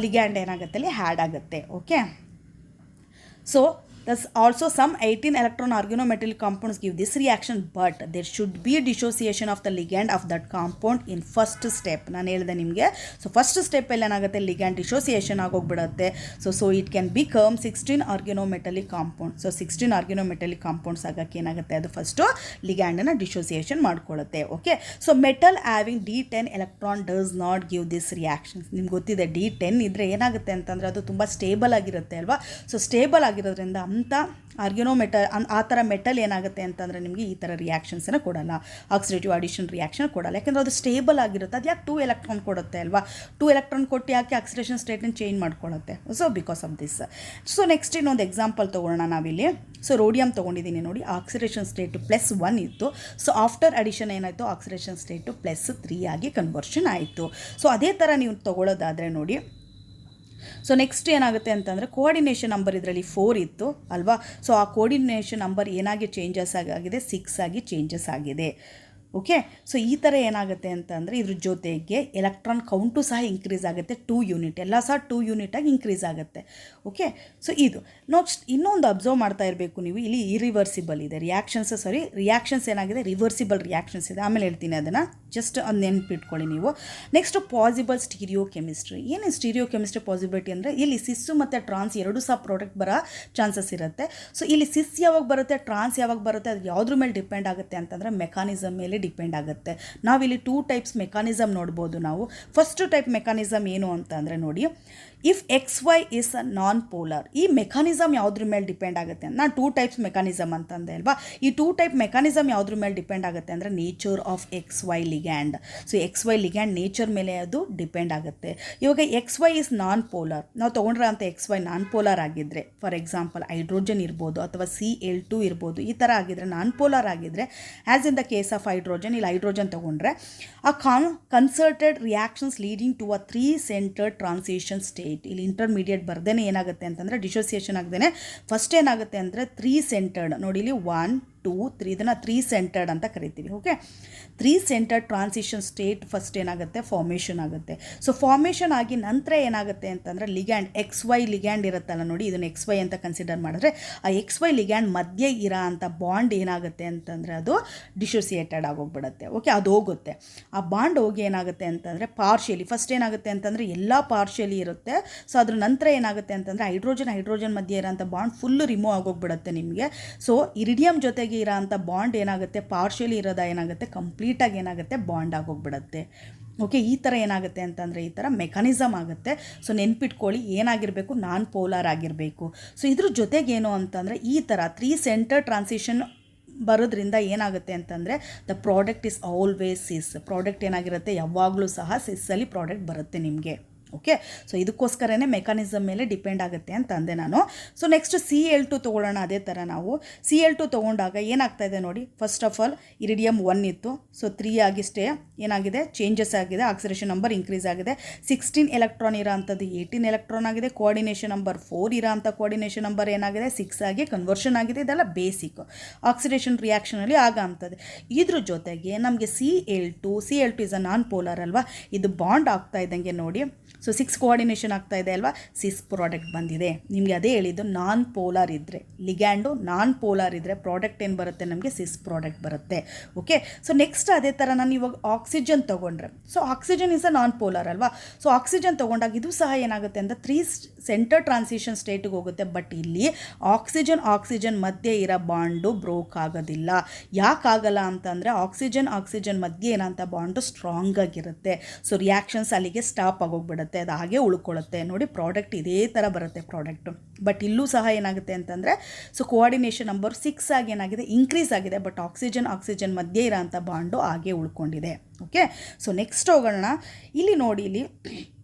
ಲಿಗ್ಯಾಂಡ್ ಏನಾಗುತ್ತೆ ಅಲ್ಲಿ ಹ್ಯಾಡ್ ಆಗುತ್ತೆ. Okay, so thus also some 18 electron organometallic compounds give this reaction, but there should be dissociation of the ligand of that compound in first step. ನಾನು ಹೇಳಿದೆ ನಿಮಗೆ. ಸೊ ಫಸ್ಟ್ ಸ್ಟೆಪ್ಪಲ್ಲಿ ಏನಾಗುತ್ತೆ, ಲಿಗ್ಯಾಂಡ್ ಡಿಸೋಸಿಯೇಷನ್ ಆಗೋಗ್ಬಿಡುತ್ತೆ. So it can become 16 organometallic compound. So 16 organometallic compounds ಆಗೋಕ್ಕೆ ಏನಾಗುತ್ತೆ, ಅದು first ಲಿಗ್ಯಾಂಡನ್ನು ಡಿಸೋಸಿಯೇಷನ್ ಮಾಡ್ಕೊಳ್ಳುತ್ತೆ. Okay, so metal having D10 electron does not give this reactions. ನಿಮ್ಗೆ ಗೊತ್ತಿದೆ D10 ಇದ್ದರೆ ಏನಾಗುತ್ತೆ ಅಂತಂದರೆ ಅದು ತುಂಬ ಸ್ಟೇಬಲ್ ಆಗಿರುತ್ತೆ ಅಲ್ವಾ. ಸೊ ಸ್ಟೇಬಲ್ ಆಗಿರೋದ್ರಿಂದ ಅಂತ ಆರ್ಗನೋಮೆಟಲ್ ಆ ಥರ ಮೆಟಲ್ ಏನಾಗುತ್ತೆ ಅಂತಂದರೆ ನಿಮಗೆ ಈ ಥರ ರಿಯಾಕ್ಷನ್ಸನ್ನು ಕೊಡಲ್ಲ, ಆಕ್ಸಿಡೇಟಿವ್ ಅಡಿಷನ್ ರಿಯಾಕ್ಷನ್ ಕೊಡಲ್ಲ. ಯಾಕೆಂದರೆ ಅದು ಸ್ಟೇಬಲ್ ಆಗಿರುತ್ತೆ. ಅದು ಯಾಕೆ 2 ಎಲೆಕ್ಟ್ರಾನ್ ಕೊಡುತ್ತೆ ಅಲ್ವಾ, 2 ಎಲೆಕ್ಟ್ರಾನ್ ಕೊಟ್ಟು ಯಾಕೆ ಆಕ್ಸಿಡೇಷನ್ ಸ್ಟೇಟನ್ನು ಚೇಂಜ್ ಮಾಡ್ಕೊಳ್ಳುತ್ತೆ. So because of this. So next ಇನ್ನೊಂದು ಎಕ್ಸಾಂಪಲ್ ತೊಗೊಳ್ಳೋಣ ನಾವಿಲ್ಲಿ. ಸೊ ರೋಡಿಯಮ್ ತೊಗೊಂಡಿದ್ದೀನಿ ನೋಡಿ, ಆಕ್ಸಿಡೇಷನ್ ಸ್ಟೇಟು +1 ಇತ್ತು. ಸೊ ಆಫ್ಟರ್ ಅಡಿಷನ್ ಏನಾಯಿತು, ಆಕ್ಸಿಡೇಷನ್ ಸ್ಟೇಟು +3 ಆಗಿ ಕನ್ವರ್ಷನ್ ಆಯಿತು. ಸೊ ಅದೇ ಥರ ನೀವು ತೊಗೊಳ್ಳೋದಾದರೆ ನೋಡಿ, ಸೊ ನೆಕ್ಸ್ಟ್ ಏನಾಗುತ್ತೆ ಅಂತಂದರೆ ಕೋಆರ್ಡಿನೇಷನ್ ನಂಬರ್ ಇದರಲ್ಲಿ 4 ಇತ್ತು ಅಲ್ವಾ. ಸೊ ಆ ಕೋಆರ್ಡಿನೇಷನ್ ನಂಬರ್ ಏನಾಗಿ ಚೇಂಜಸ್ ಆಗಿದೆ, 6 ಆಗಿ ಚೇಂಜಸ್ ಆಗಿದೆ. ಓಕೆ, ಸೊ ಈ ಥರ ಏನಾಗುತ್ತೆ ಅಂತಂದರೆ ಇದ್ರ ಜೊತೆಗೆ ಎಲೆಕ್ಟ್ರಾನ್ ಕೌಂಟು ಸಹ ಇನ್ಕ್ರೀಸ್ ಆಗುತ್ತೆ. 2 ಯೂನಿಟ್ ಎಲ್ಲ ಸಹ 2 ಯೂನಿಟಾಗಿ ಇನ್ಕ್ರೀಸ್ ಆಗುತ್ತೆ. ಓಕೆ, ಸೊ ಇದು ನೆಕ್ಸ್ಟ್ ಇನ್ನೊಂದು ಅಬ್ಸರ್ವ್ ಮಾಡ್ತಾ ಇರಬೇಕು ನೀವು, ಇಲ್ಲಿ ಇರಿವರ್ಸಿಬಲ್ ಇದೆ ರಿಯಾಕ್ಷನ್ಸ್ ಏನಾಗಿದೆ, ರಿವರ್ಸಿಬಲ್ ರಿಯಾಕ್ಷನ್ಸ್ ಇದೆ. ಆಮೇಲೆ ಹೇಳ್ತೀನಿ ಅದನ್ನು, ಜಸ್ಟ್ ಅದು ನೆನ್ಪಿಟ್ಕೊಳ್ಳಿ ನೀವು. Next possible stereo chemistry. ಏನೇನು ಸ್ಟೀರಿಯೋ ಕೆಮಿಸ್ಟ್ರಿ ಪಾಸಿಬಿಲಿಟಿ ಅಂದರೆ ಇಲ್ಲಿ ಸಿಸ್ಸು ಮತ್ತು ಟ್ರಾನ್ಸ್ ಎರಡೂ ಸಹ ಪ್ರಾಡಕ್ಟ್ ಬರೋ ಚಾನ್ಸಸ್ ಇರುತ್ತೆ. ಸೊ ಇಲ್ಲಿ ಸಿಸ್ ಯಾವಾಗ ಬರುತ್ತೆ, ಟ್ರಾನ್ಸ್ ಯಾವಾಗ ಬರುತ್ತೆ, ಅದು ಯಾವುದ್ರ ಮೇಲೆ ಡಿಪೆಂಡ್ ಆಗುತ್ತೆ ಅಂತಂದರೆ ಮೆಕಾನಿಸಮ್ ಮೇಲೆ ಡಿಪೆಂಡ್ ಆಗುತ್ತೆ. ನಾವಿಲ್ಲಿ 2 ಟೈಪ್ಸ್ ಮೆಕಾನಿಸಮ್ ನೋಡ್ಬೋದು ನಾವು. ಫಸ್ಟ್ ಟೈಪ್ ಮೆಕಾನಿಸಮ್ ಏನು ಅಂತ ಅಂದರೆ ನೋಡಿ, if X Y is a non polar, ಈ ಮೆಕಾನಿಸಮ್ ಯಾವುದ್ರ ಮೇಲೆ ಡಿಪೆಂಡ್ ಆಗುತ್ತೆ ಅಂತ ನಾನು 2 ಟೈಪ್ಸ್ ಮೆಕಾನಿಸಮ್ ಅಂತಂದೆ ಅಲ್ವಾ. ಈ 2 ಟೈಪ್ ಮೆಕಾನಿಸಮ್ ಯಾವುದ್ರ ಮೇಲೆ ಡಿಪೆಂಡ್ ಆಗುತ್ತೆ ಅಂದರೆ nature of X Y ligand. So X Y ligand nature ಮೇಲೆ ಅದು ಡಿಪೆಂಡ್ ಆಗುತ್ತೆ. ಇವಾಗ X Y is non polar, ನಾವು ತೊಗೊಂಡ್ರೆ ಅಂತ ಎಕ್ಸ್ ವೈ ನಾನ್ ಪೋಲಾರ್ ಆಗಿದ್ದರೆ, ಫಾರ್ ಎಕ್ಸಾಂಪಲ್ ಹೈಡ್ರೋಜನ್ ಇರ್ಬೋದು ಅಥವಾ Cl2 ಇರ್ಬೋದು, ಈ ಥರ ಆಗಿದ್ರೆ ನಾನ್ ಪೋಲಾರ್ ಆಗಿದ್ದರೆ, as in the case of hydrogen, ಇಲ್ಲಿ ಹೈಡ್ರೋಜನ್ ತೊಗೊಂಡ್ರೆ ಆ concerted reactions leading to a 3 centred transition state. ಇಲ್ಲಿ ಇಂಟರ್ಮೀಡಿಯೇಟ್ ಬರ್ದೇನೆ ಏನಾಗುತ್ತೆ ಅಂತಂದರೆ ಡಿಸೋಸಿಯೇಷನ್ ಆಗದೇನೆ ಫಸ್ಟ್ ಏನಾಗುತ್ತೆ ಅಂದರೆ 3 ಸೆಂಟರ್ಡ್, ನೋಡಿ ಇಲ್ಲಿ 1 2 3, ಇದನ್ನು 3 ಸೆಂಟರ್ಡ್ ಅಂತ ಕರಿತೀವಿ. Okay, 3 centred transition state first ಏನಾಗುತ್ತೆ ಫಾರ್ಮೇಷನ್ ಆಗುತ್ತೆ. ಸೊ ಫಾರ್ಮೇಷನ್ ಆಗಿ ನಂತರ ಏನಾಗುತ್ತೆ ಅಂತಂದರೆ ಲಿಗ್ಯಾಂಡ್ ಎಕ್ಸ್ ವೈ ಲಿಗ್ಯಾಂಡ್ ಇರುತ್ತಲ್ಲ ನೋಡಿ, ಇದನ್ನು ಎಕ್ಸ್ ವೈ ಅಂತ ಕನ್ಸಿಡರ್ ಮಾಡಿದ್ರೆ ಆ ಎಕ್ಸ್ ವೈ ಲಿಗ್ಯಾಂಡ್ ಮಧ್ಯೆ ಇರೋ ಅಂಥ ಬಾಂಡ್ ಏನಾಗುತ್ತೆ ಅಂತಂದರೆ ಅದು ಡಿಸೋಸಿಯೇಟೆಡ್ ಆಗೋಗ್ಬಿಡುತ್ತೆ. ಓಕೆ, ಅದು ಹೋಗುತ್ತೆ. ಆ ಬಾಂಡ್ ಹೋಗಿ ಏನಾಗುತ್ತೆ ಅಂತಂದರೆ ಪಾರ್ಷಿಯಲಿ, ಫಸ್ಟ್ ಏನಾಗುತ್ತೆ ಅಂತಂದರೆ ಎಲ್ಲ ಪಾರ್ಷಿಯಲಿ ಇರುತ್ತೆ. ಸೊ ಅದ್ರ ನಂತರ ಏನಾಗುತ್ತೆ ಅಂತಂದರೆ ಹೈಡ್ರೋಜನ್ ಮಧ್ಯೆ ಇರೋಂಥ ಬಾಂಡ್ ಫುಲ್ಲು ರಿಮೂವ್ ಆಗೋಗ್ಬಿಡುತ್ತೆ ನಿಮಗೆ. ಸೊ ಇರಿಡಿಯಮ್ ಜೊತೆಗೆ ಇರೋ ಅಂಥ ಬಾಂಡ್ ಏನಾಗುತ್ತೆ ಪಾರ್ಷಿಯಲಿ ಇರೋದ ಏನಾಗುತ್ತೆ ಕಂಪ್ಲೀಟಾಗಿ ಏನಾಗುತ್ತೆ ಬಾಂಡ್ ಆಗೋಗ್ಬಿಡುತ್ತೆ. ಓಕೆ, ಈ ಥರ ಏನಾಗುತ್ತೆ ಅಂತಂದರೆ ಈ ಥರ ಮೆಕಾನಿಸಮ್ ಆಗುತ್ತೆ. ಸೊ ನೆನ್ಪಿಟ್ಕೊಳ್ಳಿ, ಏನಾಗಿರಬೇಕು ನಾನ್ ಪೋಲಾರ್ ಆಗಿರಬೇಕು. ಸೊ ಇದ್ರ ಜೊತೆಗೇನು ಅಂತಂದರೆ ಈ ಥರ 3 ಸೆಂಟರ್ ಟ್ರಾನ್ಸಿಷನ್ ಬರೋದ್ರಿಂದ ಏನಾಗುತ್ತೆ ಅಂತಂದರೆ the product is always cis. Product ಏನಾಗಿರುತ್ತೆ ಯಾವಾಗಲೂ ಸಹ ಸಿಸ್ಸಲ್ಲಿ ಪ್ರಾಡಕ್ಟ್ ಬರುತ್ತೆ ನಿಮಗೆ. ಓಕೆ, ಸೊ ಇದಕ್ಕೋಸ್ಕರನೇ ಮೆಕಾನಿಸಮ್ ಮೇಲೆ ಡಿಪೆಂಡ್ ಆಗುತ್ತೆ ಅಂತ ಅಂದೆ ನಾನು. ಸೊ ನೆಕ್ಸ್ಟ್ Cl2 ತೊಗೊಳ್ಳೋಣ. ಅದೇ ಥರ ನಾವು Cl2 ತೊಗೊಂಡಾಗ ಏನಾಗ್ತಾ ಇದೆ ನೋಡಿ, ಫಸ್ಟ್ ಆಫ್ ಆಲ್ ಇರಿಡಿಯಮ್ 1 ಇತ್ತು, ಸೊ 3 ಆಗಿಷ್ಟೇ ಏನಾಗಿದೆ ಚೇಂಜಸ್ ಆಗಿದೆ, ಆಕ್ಸಿಡೇಷನ್ ನಂಬರ್ ಇನ್ಕ್ರೀಸ್ ಆಗಿದೆ. 16 ಎಲೆಕ್ಟ್ರಾನ್ ಇರೋ ಅಂಥದ್ದು 18 ಎಲೆಕ್ಟ್ರಾನ್ ಆಗಿದೆ. ಕೋಆರ್ಡಿನೇಷನ್ ನಂಬರ್ 4 ಇರೋ ಅಂಥ ಕೋಆರ್ಡಿನೇಷನ್ ನಂಬರ್ ಏನಾಗಿದೆ 6 ಆಗಿ ಕನ್ವರ್ಷನ್ ಆಗಿದೆ. ಇದೆಲ್ಲ ಬೇಸಿಕ್ ಆಕ್ಸಿಡೇಷನ್ ರಿಯಾಕ್ಷನಲ್ಲಿ ಆಗ ಅಂಥದ್ದು. ಇದ್ರ ಜೊತೆಗೆ ನಮಗೆ Cl2 is a non polar ಅಲ್ವಾ, ಇದು ಬಾಂಡ್ ಆಗ್ತಾ ಇದ್ದಂಗೆ ನೋಡಿ, ಸೊ 6 ಕೋಆರ್ಡಿನೇಷನ್ ಆಗ್ತಾ ಇದೆ ಅಲ್ವಾ, ಸಿಸ್ ಪ್ರಾಡಕ್ಟ್ ಬಂದಿದೆ. ನಿಮಗೆ ಅದೇ ಹೇಳಿದ್ದು ನಾನ್ ಪೋಲಾರ್ ಇದ್ದರೆ, ಲಿಗ್ಯಾಂಡು ನಾನ್ ಪೋಲಾರ್ ಇದ್ದರೆ ಪ್ರಾಡಕ್ಟ್ ಏನು ಬರುತ್ತೆ ನಮಗೆ ಸಿಸ್ ಪ್ರಾಡಕ್ಟ್ ಬರುತ್ತೆ. ಓಕೆ, ಸೊ ನೆಕ್ಸ್ಟ್ ಅದೇ ಥರ ನಾನು ಇವಾಗ ಆಕ್ಸಿಜನ್ ತೊಗೊಂಡ್ರೆ, so oxygen is a non polar ಅಲ್ವಾ. ಸೊ ಆಕ್ಸಿಜನ್ ತೊಗೊಂಡಾಗ ಇದು ಸಹ ಏನಾಗುತ್ತೆ ಅಂದರೆ 3 ಸೆಂಟರ್ ಟ್ರಾನ್ಸಿಷನ್ ಸ್ಟೇಟಿಗೆ ಹೋಗುತ್ತೆ. ಬಟ್ ಇಲ್ಲಿ ಆಕ್ಸಿಜನ್ ಮಧ್ಯೆ ಇರೋ ಬಾಂಡು ಬ್ರೋಕ್ ಆಗೋದಿಲ್ಲ. ಯಾಕಾಗಲ್ಲ ಅಂತಂದರೆ ಆಕ್ಸಿಜನ್ ಮಧ್ಯೆ ಏನಂತ ಬಾಂಡು ಸ್ಟ್ರಾಂಗ್ ಆಗಿರುತ್ತೆ. ಸೊ ರಿಯಾಕ್ಷನ್ಸ್ ಅಲ್ಲಿಗೆ ಸ್ಟಾಪ್ ಆಗೋಗ್ಬಿಡುತ್ತೆ, ಅದು ಹಾಗೆ ಉಳ್ಕೊಳ್ಳುತ್ತೆ. ನೋಡಿ ಪ್ರಾಡಕ್ಟ್ ಇದೇ ಥರ ಬರುತ್ತೆ ಪ್ರಾಡಕ್ಟು. ಬಟ್ ಇಲ್ಲೂ ಸಹ ಏನಾಗುತ್ತೆ ಅಂತಂದರೆ ಸೊ ಕೋಆರ್ಡಿನೇಷನ್ ನಂಬರ್ 6 ಆಗಿ ಏನಾಗಿದೆ ಇನ್ಕ್ರೀಸ್ ಆಗಿದೆ. ಬಟ್ ಆಕ್ಸಿಜನ್ ಮಧ್ಯೆ ಇರೋ ಅಂಥ ಬಾಂಡು ಹಾಗೆ ಉಳ್ಕೊಂಡಿದೆ. ಓಕೆ, ಸೊ ನೆಕ್ಸ್ಟ್ ಹೋಗೋಣ. ಇಲ್ಲಿ ನೋಡಿ, ಇಲ್ಲಿ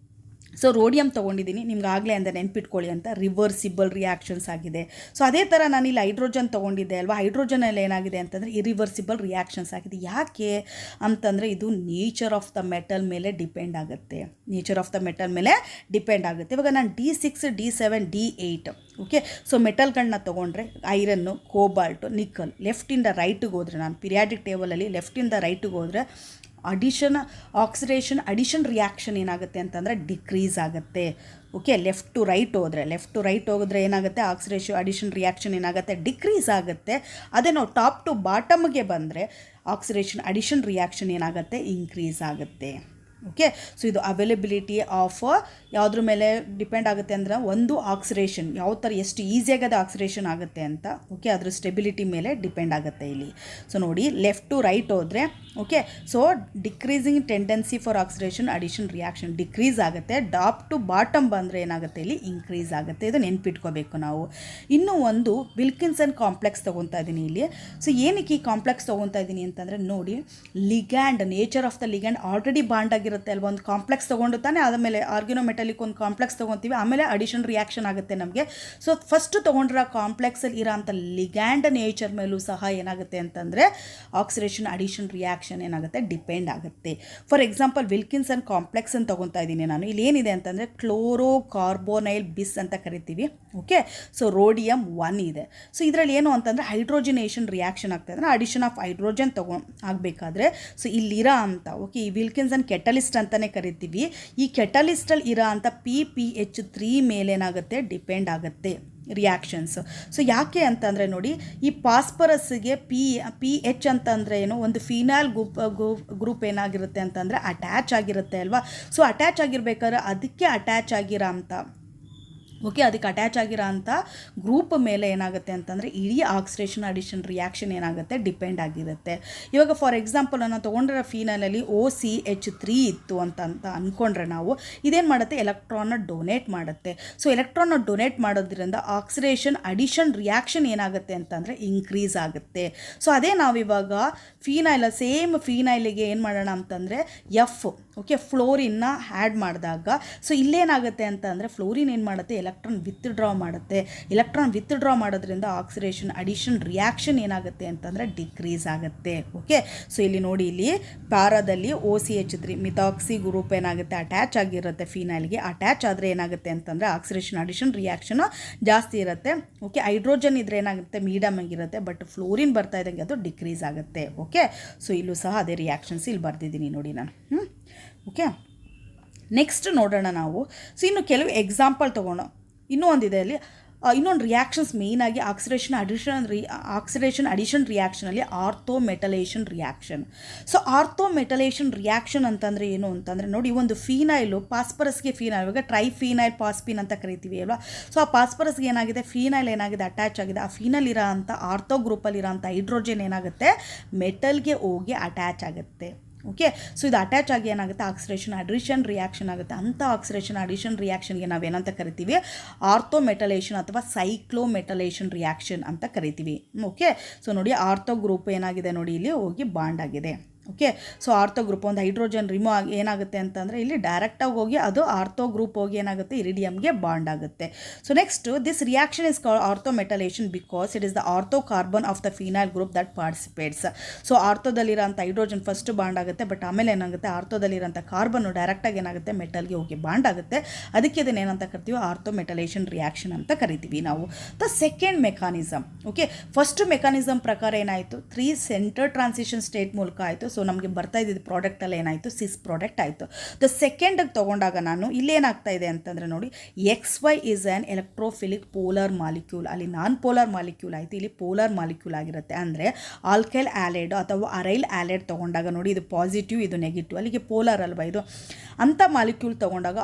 ಸೊ ರೋಡಿಯಮ್ ತೊಗೊಂಡಿದ್ದೀನಿ, ನಿಮ್ಗೆ ಆಗಲೇ ಅಂದರೆ ನೆನ್ಪಿಟ್ಕೊಳ್ಳಿ ಅಂತ, ರಿವರ್ಸಿಬಲ್ ರಿಯಾಕ್ಷನ್ಸ್ ಆಗಿದೆ. ಸೊ ಅದೇ ಥರ ನಾನು ಇಲ್ಲಿ ಹೈಡ್ರೋಜನ್ ತೊಗೊಂಡಿದ್ದೆ ಅಲ್ವಾ, ಹೈಡ್ರೋಜನಲ್ಲಿ ಏನಾಗಿದೆ ಅಂತಂದರೆ ಇರಿವರ್ಸಿಬಲ್ ರಿಯಾಕ್ಷನ್ಸ್ ಆಗಿದೆ. ಯಾಕೆ ಅಂತಂದರೆ ಇದು ನೇಚರ್ ಆಫ್ ದ ಮೆಟಲ್ ಮೇಲೆ ಡಿಪೆಂಡ್ ಆಗುತ್ತೆ. ಇವಾಗ ನಾನು D6 D7 D8 okay, so ಮೆಟಲ್ಗಳನ್ನ ತೊಗೊಂಡ್ರೆ ಐರನ್ನು, ಕೋಬಾಲ್ಟು, ನಿಕ್ಕಲ್, ಲೆಫ್ಟಿಂದ ರೈಟಿಗೆ ಹೋದರೆ, ನಾನು ಪಿರಿಯಾಡಿಕ್ ಟೇಬಲಲ್ಲಿ ಲೆಫ್ಟಿಂದ ರೈಟಿಗೆ ಹೋದರೆ ಅಡಿಷನ್ ರಿಯಾಕ್ಷನ್ ಏನಾಗುತ್ತೆ ಅಂತಂದರೆ ಡಿಕ್ರೀಸ್ ಆಗುತ್ತೆ. ಓಕೆ, ಲೆಫ್ಟ್ ಟು ರೈಟ್ ಹೋಗಿದ್ರೆ ಏನಾಗುತ್ತೆ ಅಡಿಷನ್ ರಿಯಾಕ್ಷನ್ ಏನಾಗುತ್ತೆ ಡಿಕ್ರೀಸ್ ಆಗುತ್ತೆ. ಅದೇ ನಾವು ಟಾಪ್ ಟು ಬಾಟಮ್ಗೆ ಬಂದರೆ ಅಡಿಷನ್ ರಿಯಾಕ್ಷನ್ ಏನಾಗುತ್ತೆ ಇನ್ಕ್ರೀಸ್ ಆಗುತ್ತೆ. ಓಕೆ, ಸೊ ಇದು ಅವೈಲಬಿಲಿಟಿ ಆಫ್ ಯಾವುದ್ರ ಮೇಲೆ ಡಿಪೆಂಡ್ ಆಗುತ್ತೆ ಅಂದರೆ ಒಂದು ಆಕ್ಸಿಡೇಷನ್ ಯಾವ ಥರ ಎಷ್ಟು ಈಸಿಯಾಗಿ ಅದು ಆಕ್ಸಿಡೇಷನ್ ಆಗುತ್ತೆ ಅಂತ. ಓಕೆ, ಅದ್ರ ಸ್ಟೆಬಿಲಿಟಿ ಮೇಲೆ ಡಿಪೆಂಡ್ ಆಗುತ್ತೆ ಇಲ್ಲಿ. ಸೊ ನೋಡಿ ಲೆಫ್ಟ್ ಟು ರೈಟ್ ಹೋದರೆ okay, so decreasing tendency for oxidation addition reaction decrease ಆಗುತ್ತೆ. ಟಾಪ್ ಟು ಬಾಟಮ್ ಬಂದರೆ ಏನಾಗುತ್ತೆ ಇಲ್ಲಿ ಇನ್ಕ್ರೀಸ್ ಆಗುತ್ತೆ. ಇದು ನೆನ್ಪಿಟ್ಕೋಬೇಕು ನಾವು. ಇನ್ನೂ ಒಂದು ವಿಲ್ಕಿನ್ಸನ್ ಕಾಂಪ್ಲೆಕ್ಸ್ ತೊಗೊತಾ ಇದ್ದೀನಿ ಇಲ್ಲಿ. ಸೊ ಏನಕ್ಕೆ ಈ ಕಾಂಪ್ಲೆಕ್ಸ್ ತೊಗೊತಾ ಇದ್ದೀನಿ ಅಂತಂದರೆ ನೋಡಿ, ligand nature of the ligand already bond ಆಗಿರುತ್ತೆ ಅಲ್ವಾ. ಒಂದು ಕಾಂಪ್ಲೆಕ್ಸ್ ತೊಗೊಂಡು ತಾನೆ ಆದಮೇಲೆ ಆರ್ಗ್ಯಾನೋಮೆಟಾಲಿಕ್ ಒಂದು ಕಾಂಪ್ಲೆಕ್ಸ್ ತೊಗೊತೀವಿ, ಆಮೇಲೆ ಅಡಿಷನ್ ರಿಯಾಕ್ಷನ್ ಆಗುತ್ತೆ ನಮಗೆ. ಸೊ ಫಸ್ಟ್ ತೊಗೊಂಡ್ರೆ ಕಾಂಪ್ಲೆಕ್ಸಲ್ಲಿ ಇರೋಂಥ ಲಿಗ್ಯಾಂಡ್ ನೇಚರ್ ಮೇಲೂ ಸಹ ಏನಾಗುತ್ತೆ ಅಂತಂದರೆ ಆಕ್ಸಿಡೇಷನ್ ಅಡಿಷನ್ ರಿಯಾಕ್ಷನ್ ಏನಾಗುತ್ತೆ ಡಿಪೆಂಡ್ ಆಗುತ್ತೆ. ಫಾರ್ ಎಕ್ಸಾಂಪಲ್ ವಿಲ್ಕಿನ್ಸನ್ ಕಾಂಪ್ಲೆಕ್ಸ್ ಅಂತ ತೊಗೊತಾ ಇದ್ದೀನಿ ನಾನು. ಇಲ್ಲಿ ಏನಿದೆ ಅಂತಂದರೆ ಕ್ಲೋರೋಕಾರ್ಬೋನೈಲ್ ಬಿಸ್ ಅಂತ ಕರಿತೀವಿ. ಓಕೆ, ಸೊ ರೋಡಿಯಮ್ 1 ಇದೆ. ಸೊ ಇದರಲ್ಲಿ ಏನು ಅಂತಂದರೆ ಹೈಡ್ರೋಜಿನೇಷನ್ ರಿಯಾಕ್ಷನ್ ಆಗ್ತಾ ಇದೆ, ಅಡಿಷನ್ ಆಫ್ ಹೈಡ್ರೋಜನ್ ಆಗಬೇಕಾದ್ರೆ ಸೊ ಇಲ್ಲಿರೋ ಅಂತ ಓಕೆ ಈ ವಿಲ್ಕಿನ್ಸನ್ ಕೆಟಲಿಸ್ಟ್ ಅಂತಲೇ ಕರಿತೀವಿ. ಈ ಕೆಟಲಿಸ್ಟಲ್ಲಿ ಇರೋ ಅಂಥ PPH3 ಮೇಲೇನಾಗುತ್ತೆ ಡಿಪೆಂಡ್ ಆಗುತ್ತೆ ರಿಯಾಕ್ಷನ್ಸ್. ಸೊ ಯಾಕೆ ಅಂತಂದರೆ ನೋಡಿ, ಈ ಪಾಸ್ಪರಸ್ಗೆ PH ಅಂತಂದರೆ ಏನು ಒಂದು ಫಿನಾಲ್ ಗ್ರೂಪ್ ಏನಾಗಿರುತ್ತೆ ಅಂತಂದರೆ ಅಟ್ಯಾಚ್ ಆಗಿರುತ್ತೆ ಅಲ್ವಾ. ಸೊ ಅಟ್ಯಾಚ್ ಆಗಿರ್ಬೇಕಾದ್ರೆ ಅದಕ್ಕೆ ಅಟ್ಯಾಚ್ ಆಗಿರೋ ಅಂಥ ಓಕೆ, ಅದಕ್ಕೆ ಅಟ್ಯಾಚ್ ಆಗಿರೋ ಅಂಥ ಗ್ರೂಪ್ ಮೇಲೆ ಏನಾಗುತ್ತೆ ಅಂತಂದರೆ ಇಡೀ ಆಕ್ಸಿಡೇಷನ್ ಅಡಿಷನ್ ರಿಯಾಕ್ಷನ್ ಏನಾಗುತ್ತೆ ಡಿಪೆಂಡ್ ಆಗಿರುತ್ತೆ. ಇವಾಗ ಫಾರ್ ಎಕ್ಸಾಂಪಲ್ ನಾನು ತೊಗೊಂಡಿರೋ ಫೀನಲಲ್ಲಿ OCH3 ಇತ್ತು ಅಂತ ಅಂದ್ಕೊಂಡ್ರೆ ನಾವು ಇದೇನು ಮಾಡುತ್ತೆ, ಎಲೆಕ್ಟ್ರಾನ್ನ ಡೊನೇಟ್ ಮಾಡುತ್ತೆ. ಸೊ ಎಲೆಕ್ಟ್ರಾನ್ನ ಡೊನೇಟ್ ಮಾಡೋದ್ರಿಂದ ಆಕ್ಸಿಡೇಷನ್ ಅಡಿಷನ್ ರಿಯಾಕ್ಷನ್ ಏನಾಗುತ್ತೆ ಅಂತಂದರೆ ಇನ್ಕ್ರೀಸ್ ಆಗುತ್ತೆ. ಸೊ ಅದೇ ನಾವಿವಾಗ ಸೇಮ್ ಫೀನೈಲಿಗೆ ಏನು ಮಾಡೋಣ ಅಂತಂದರೆ ಓಕೆ ಫ್ಲೋರಿನ್ನ ಆ್ಯಡ್ ಮಾಡಿದಾಗ ಸೊ ಇಲ್ಲೇನಾಗುತ್ತೆ ಅಂತಂದರೆ ಫ್ಲೋರಿನ್ ಏನು ಮಾಡುತ್ತೆ, ಎಲೆಕ್ಟ್ರಾನ್ ವಿತ್ಡ್ರಾ ಮಾಡುತ್ತೆ. ಎಲೆಕ್ಟ್ರಾನ್ ವಿತ್ಡ್ರಾ ಮಾಡೋದ್ರಿಂದ ಆಕ್ಸಿಡೇಷನ್ ಅಡಿಷನ್ ರಿಯಾಕ್ಷನ್ ಏನಾಗುತ್ತೆ ಅಂತಂದರೆ ಡಿಕ್ರೀಸ್ ಆಗುತ್ತೆ. ಓಕೆ, ಸೊ ಇಲ್ಲಿ ನೋಡಿ, ಇಲ್ಲಿ ಪ್ಯಾರಾದಲ್ಲಿ OCH3 ಮಿಥಾಕ್ಸಿ ಗ್ರೂಪ್ ಏನಾಗುತ್ತೆ ಅಟ್ಯಾಚ್ ಆಗಿರುತ್ತೆ ಫೀನೈಲ್ಗೆ. ಅಟ್ಯಾಚ್ ಆದರೆ ಏನಾಗುತ್ತೆ ಅಂತಂದರೆ ಆಕ್ಸಿಡೇಷನ್ ಅಡಿಷನ್ ರಿಯಾಕ್ಷನು ಜಾಸ್ತಿ ಇರುತ್ತೆ. ಓಕೆ, ಹೈಡ್ರೋಜನ್ ಇದ್ರೆ ಏನಾಗುತ್ತೆ ಮೀಡಿಯಮ್ ಆಗಿರುತ್ತೆ, ಬಟ್ ಫ್ಲೋರಿನ್ ಬರ್ತಾ ಇದ್ದಂಗೆ ಅದು ಡಿಕ್ರೀಸ್ ಆಗುತ್ತೆ. ಓಕೆ, ಸೊ ಇಲ್ಲೂ ಸಹ ಅದೇ ರಿಯಾಕ್ಷನ್ಸ್ ಇಲ್ಲಿ ಬರ್ದಿದ್ದೀನಿ ನೋಡಿ ನಾನು. ಓಕೆ, ನೆಕ್ಸ್ಟ್ ನೋಡೋಣ ನಾವು. ಸೊ ಇನ್ನು ಕೆಲವು ಎಕ್ಸಾಂಪಲ್ ತೊಗೋಣ. ಇನ್ನೂ ಒಂದಿದೆ ಅಲ್ಲಿ, ಇನ್ನೊಂದು ರಿಯಾಕ್ಷನ್ಸ್ ಮೇಯ್ನಾಗಿ ಆಕ್ಸಿಡೇಷನ್ ಅಡಿಷನ್ ರಿಯಾಕ್ಷನಲ್ಲಿ orthometalation reaction. So orthometalation reaction ಅಂತಂದರೆ ಏನು ಅಂತಂದರೆ ನೋಡಿ, ಒಂದು ಫೀನೈಲು ಪಾಸ್ಪರಸ್ಗೆ ಫೀನೈಲ್, ಇವಾಗ ಟ್ರೈಫೀನೈಲ್ ಪಾಸ್ಪಿನ್ ಅಂತ ಕರಿತೀವಿ ಅಲ್ವಾ. ಸೊ ಆ ಪಾಸ್ಪರಸ್ಗೆ ಏನಾಗಿದೆ, ಫೀನೈಲ್ ಏನಾಗಿದೆ ಅಟ್ಯಾಚ್ ಆಗಿದೆ. ಆ ಫೀನಲ್ ಇರೋ ಅಂಥ ಆರ್ಥೋ ಗ್ರೂಪಲ್ಲಿರೋ ಅಂಥ ಹೈಡ್ರೋಜನ್ ಏನಾಗುತ್ತೆ ಮೆಟಲ್ಗೆ ಹೋಗಿ ಅಟ್ಯಾಚ್ ಆಗುತ್ತೆ. ಓಕೆ, ಸೊ ಇದು ಅಟ್ಯಾಚ್ ಆಗಿ ಏನಾಗುತ್ತೆ ಆಕ್ಸಿಡೇಷನ್ ಅಡಿಷನ್ ರಿಯಾಕ್ಷನ್ ಆಗುತ್ತೆ. ಅಂಥ ಆಕ್ಸಿಡೇಷನ್ ಅಡಿಷನ್ ರಿಯಾಕ್ಷನ್ಗೆ ನಾವೇನಂತ ಕರಿತೀವಿ, ಆರ್ಥೋಮೆಟಲೇಷನ್ ಅಥವಾ ಸೈಕ್ಲೋಮೆಟಲೇಷನ್ ರಿಯಾಕ್ಷನ್ ಅಂತ ಕರಿತೀವಿ. ಓಕೆ, ಸೊ ನೋಡಿ ಆರ್ಥೋ ಗ್ರೂಪ್ ಏನಾಗಿದೆ ನೋಡಿ, ಇಲ್ಲಿ ಹೋಗಿ ಬಾಂಡ್ ಆಗಿದೆ. ಓಕೆ, ಸೊ ಆರ್ಥೋ ಗ್ರೂಪ್ ಒಂದು ಹೈಡ್ರೋಜನ್ ರಿಮೂವ್ ಆಗಿ ಏನಾಗುತ್ತೆ ಅಂತಂದರೆ ಇಲ್ಲಿ ಡೈರೆಕ್ಟಾಗಿ ಹೋಗಿ ಅದು ಆರ್ಥೋ ಗ್ರೂಪ್ ಹೋಗಿ ಏನಾಗುತ್ತೆ ಇರಿಡಿಯಮ್ಗೆ ಬಾಂಡ್ ಆಗುತ್ತೆ. So next this reaction is called orthometalation because it is the ortho carbon of the phenyl group that participates. So ಆರ್ಥೋದಲ್ಲಿರೋಂಥ ಹೈಡ್ರೋಜನ್ ಫಸ್ಟ್ ಬಾಂಡ್ ಆಗುತ್ತೆ, ಬಟ್ ಆಮೇಲೆ ಏನಾಗುತ್ತೆ ಆರ್ಥೋದಲ್ಲಿರೋಂಥ ಕಾರ್ಬನ್ನು ಡೈರೆಕ್ಟಾಗಿ ಏನಾಗುತ್ತೆ ಮೆಟಲ್ಗೆ ಹೋಗಿ ಬಾಂಡ್ ಆಗುತ್ತೆ. ಅದಕ್ಕೆ ಇದನ್ನು ಏನಂತ ಕರಿತೀವಿ, ಆರ್ಥೋಮೆಟಲೇಷನ್ ರಿಯಾಕ್ಷನ್ ಅಂತ ಕರಿತೀವಿ ನಾವು. The second mechanism, okay, first mechanism ಪ್ರಕಾರ ಏನಾಯಿತು, 3 ಸೆಂಟರ್ ಟ್ರಾನ್ಸಿಷನ್ ಸ್ಟೇಟ್ ಮೂಲಕ ಆಯಿತು. ಸೊ ನಮಗೆ ಬರ್ತಾ ಇದ್ದಿದ್ದು ಪ್ರಾಡಕ್ಟಲ್ಲಿ ಏನಾಯಿತು, ಸಿಸ್ ಪ್ರಾಡಕ್ಟ್ ಆಯಿತು. ದ ಸೆಕೆಂಡ್ಗೆ ತೊಗೊಂಡಾಗ ನಾನು ಇಲ್ಲೇನಾಗ್ತಾ ಇದೆ ಅಂತಂದರೆ ನೋಡಿ, XY is an electrophilic polar molecule. ಅಲ್ಲಿ ನಾನ್ ಪೋಲಾರ್ ಮಾಲಿಕ್ಯೂಲ್ ಆಯಿತು, ಇಲ್ಲಿ ಪೋಲಾರ್ ಮಾಲಿಕ್ಯೂಲ್ ಆಗಿರುತ್ತೆ. ಅಂದರೆ ಆಲ್ಕೈಲ್ ಆ್ಯಲೈಡ್ ಅಥವಾ ಅರೈಲ್ ಆ್ಯಲೈಡ್ ತೊಗೊಂಡಾಗ ನೋಡಿ, ಇದು ಪಾಸಿಟಿವ್ ಇದು ನೆಗೆಟಿವ್, ಅಲ್ಲಿಗೆ ಪೋಲಾರ್ ಅಲ್ವಾ ಇದು. ಅಂಥ ಮಾಲಿಕ್ಯೂಲ್ ತೊಗೊಂಡಾಗ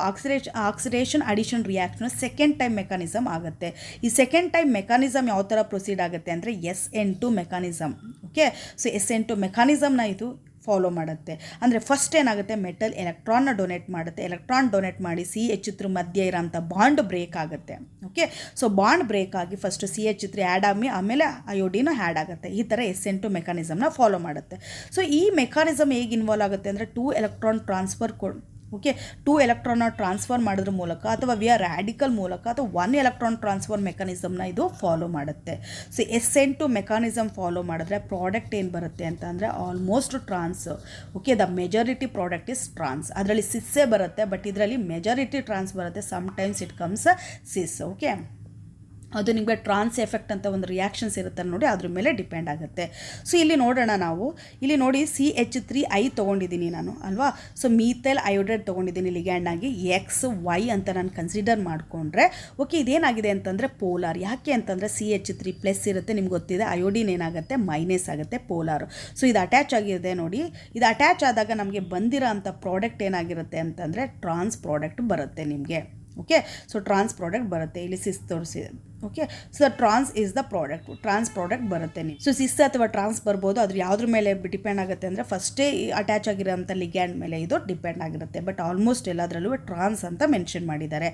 oxidation addition reaction second time mechanism ಆಗುತ್ತೆ. ಈ ಸೆಕೆಂಡ್ ಟೈಮ್ ಮೆಕಾನಿಸಮ್ ಯಾವ ಥರ ಪ್ರೊಸೀಡ್ ಆಗುತ್ತೆ ಅಂದರೆ SN2 mechanism. Okay, so SN2 ಮೆಕಾನಿಸಮ್ನ ಇದು ಫಾಲೋ ಮಾಡುತ್ತೆ. ಅಂದರೆ ಫಸ್ಟ್ ಏನಾಗುತ್ತೆ, ಮೆಟಲ್ ಎಲೆಕ್ಟ್ರಾನ್ನ ಡೊನೇಟ್ ಮಾಡುತ್ತೆ. ಎಲೆಕ್ಟ್ರಾನ್ ಡೊನೇಟ್ ಮಾಡಿ CH3 ಮಧ್ಯೆ ಇರೋಂಥ ಬಾಂಡ್ ಬ್ರೇಕ್ ಆಗುತ್ತೆ. ಓಕೆ, ಸೊ ಬಾಂಡ್ ಬ್ರೇಕ್ ಆಗಿ ಫಸ್ಟ್ CH3 ಆ್ಯಡ್ ಆಗಿ ಆಮೇಲೆ ಅಯೋಡಿನು ಆ್ಯಡ್ ಆಗುತ್ತೆ. ಈ ಥರ SN2 ಮೆಕಾನಿಸಮ್ನ ಫಾಲೋ ಮಾಡುತ್ತೆ. ಸೊ ಈ ಮೆಕಾನಿಸಮ್ ಹೇಗೆ ಇನ್ವಾಲ್ವ್ ಆಗುತ್ತೆ ಅಂದರೆ 2 ಎಲೆಕ್ಟ್ರಾನ್ ಟ್ರಾನ್ಸ್ಫರ್ ಓಕೆ 2 ಎಲೆಕ್ಟ್ರಾನ್ನ ಟ್ರಾನ್ಸ್ಫರ್ ಮಾಡೋದ್ರ ಮೂಲಕ ಅಥವಾ ವಿಯಾ ರ್ಯಾಡಿಕಲ್ ಮೂಲಕ ಅಥವಾ 1 ಎಲೆಕ್ಟ್ರಾನ್ ಟ್ರಾನ್ಸ್ಫರ್ ಮೆಕಾನಿಸಮ್ನ ಇದು ಫಾಲೋ ಮಾಡುತ್ತೆ. ಸೊ SN2 ಮೆಕಾನಿಸಮ್ ಫಾಲೋ ಮಾಡಿದ್ರೆ ಪ್ರಾಡಕ್ಟ್ ಏನು ಬರುತ್ತೆ ಅಂತ ಅಂದರೆ almost trans. Okay, the majority product is trans. ಅದರಲ್ಲಿ ಸಿಸ್ಸೇ ಬರುತ್ತೆ, ಬಟ್ ಇದರಲ್ಲಿ ಮೆಜಾರಿಟಿ ಟ್ರಾನ್ಸ್ ಬರುತ್ತೆ. Sometimes it comes cis. Okay, ಅದು ನಿಮಗೆ ಟ್ರಾನ್ಸ್ ಎಫೆಕ್ಟ್ ಅಂತ ಒಂದು ರಿಯಾಕ್ಷನ್ಸ್ ಇರುತ್ತೆ ನೋಡಿ, ಅದ್ರ ಮೇಲೆ ಡಿಪೆಂಡ್ ಆಗುತ್ತೆ. ಸೊ ಇಲ್ಲಿ ನೋಡೋಣ ನಾವು, ಇಲ್ಲಿ ನೋಡಿ CH3I ತೊಗೊಂಡಿದ್ದೀನಿ ನಾನು ಅಲ್ವಾ. ಸೊ ಮೀಥೈಲ್ ಅಯೋಡೈಡ್ ತೊಗೊಂಡಿದ್ದೀನಿ ಲಿಗ್ಯಾಂಡ್ ಆಗಿ XY ಅಂತ ನಾನು ಕನ್ಸಿಡರ್ ಮಾಡಿಕೊಂಡ್ರೆ ಓಕೆ, ಇದೇನಾಗಿದೆ ಅಂತಂದರೆ ಪೋಲಾರ್. ಯಾಕೆ ಅಂತಂದರೆ CH3+ ಇರುತ್ತೆ, ನಿಮ್ಗೆ ಗೊತ್ತಿದೆ. ಅಯೋಡಿನ್ ಏನಾಗುತ್ತೆ ಮೈನಸ್ ಆಗುತ್ತೆ, ಪೋಲಾರ್. ಸೊ ಇದು ಅಟ್ಯಾಚ್ ಆಗಿದೆ ನೋಡಿ. ಇದು ಅಟ್ಯಾಚ್ ಆದಾಗ ನಮಗೆ ಬಂದಿರೋ ಅಂಥ ಪ್ರಾಡಕ್ಟ್ ಏನಾಗಿರುತ್ತೆ ಅಂತಂದರೆ ಟ್ರಾನ್ಸ್ ಪ್ರಾಡಕ್ಟ್ ಬರುತ್ತೆ ನಿಮಗೆ. ಓಕೆ, ಸೊ ಟ್ರಾನ್ಸ್ ಪ್ರಾಡಕ್ಟ್ ಬರುತ್ತೆ. ಇಲ್ಲಿ ಸಿಸ್ ತೋರಿಸಿದೆ. Okay, so trans is the product, trans product ಬರುತ್ತೆ ನೀವು. ಸೊ ಸಿಸ್ ಅಥವಾ ಟ್ರಾನ್ಸ್ ಬರ್ಬೋದು, ಅದ್ರ ಯಾವುದ್ರ ಮೇಲೆ ಡಿಪೆಂಡ್ ಆಗುತ್ತೆ ಅಂದರೆ ಫಸ್ಟೇ ಅಟ್ಯಾಚ್ ಆಗಿರೋಂಥ ಲಿಗ್ಯಾಂಡ್ ಮೇಲೆ ಇದು ಡಿಪೆಂಡ್ ಆಗಿರುತ್ತೆ. ಬಟ್ ಆಲ್ಮೋಸ್ಟ್ ಎಲ್ಲದರಲ್ಲೂ ಟ್ರಾನ್ಸ್ ಅಂತ ಮೆನ್ಷನ್ ಮಾಡಿದ್ದಾರೆ.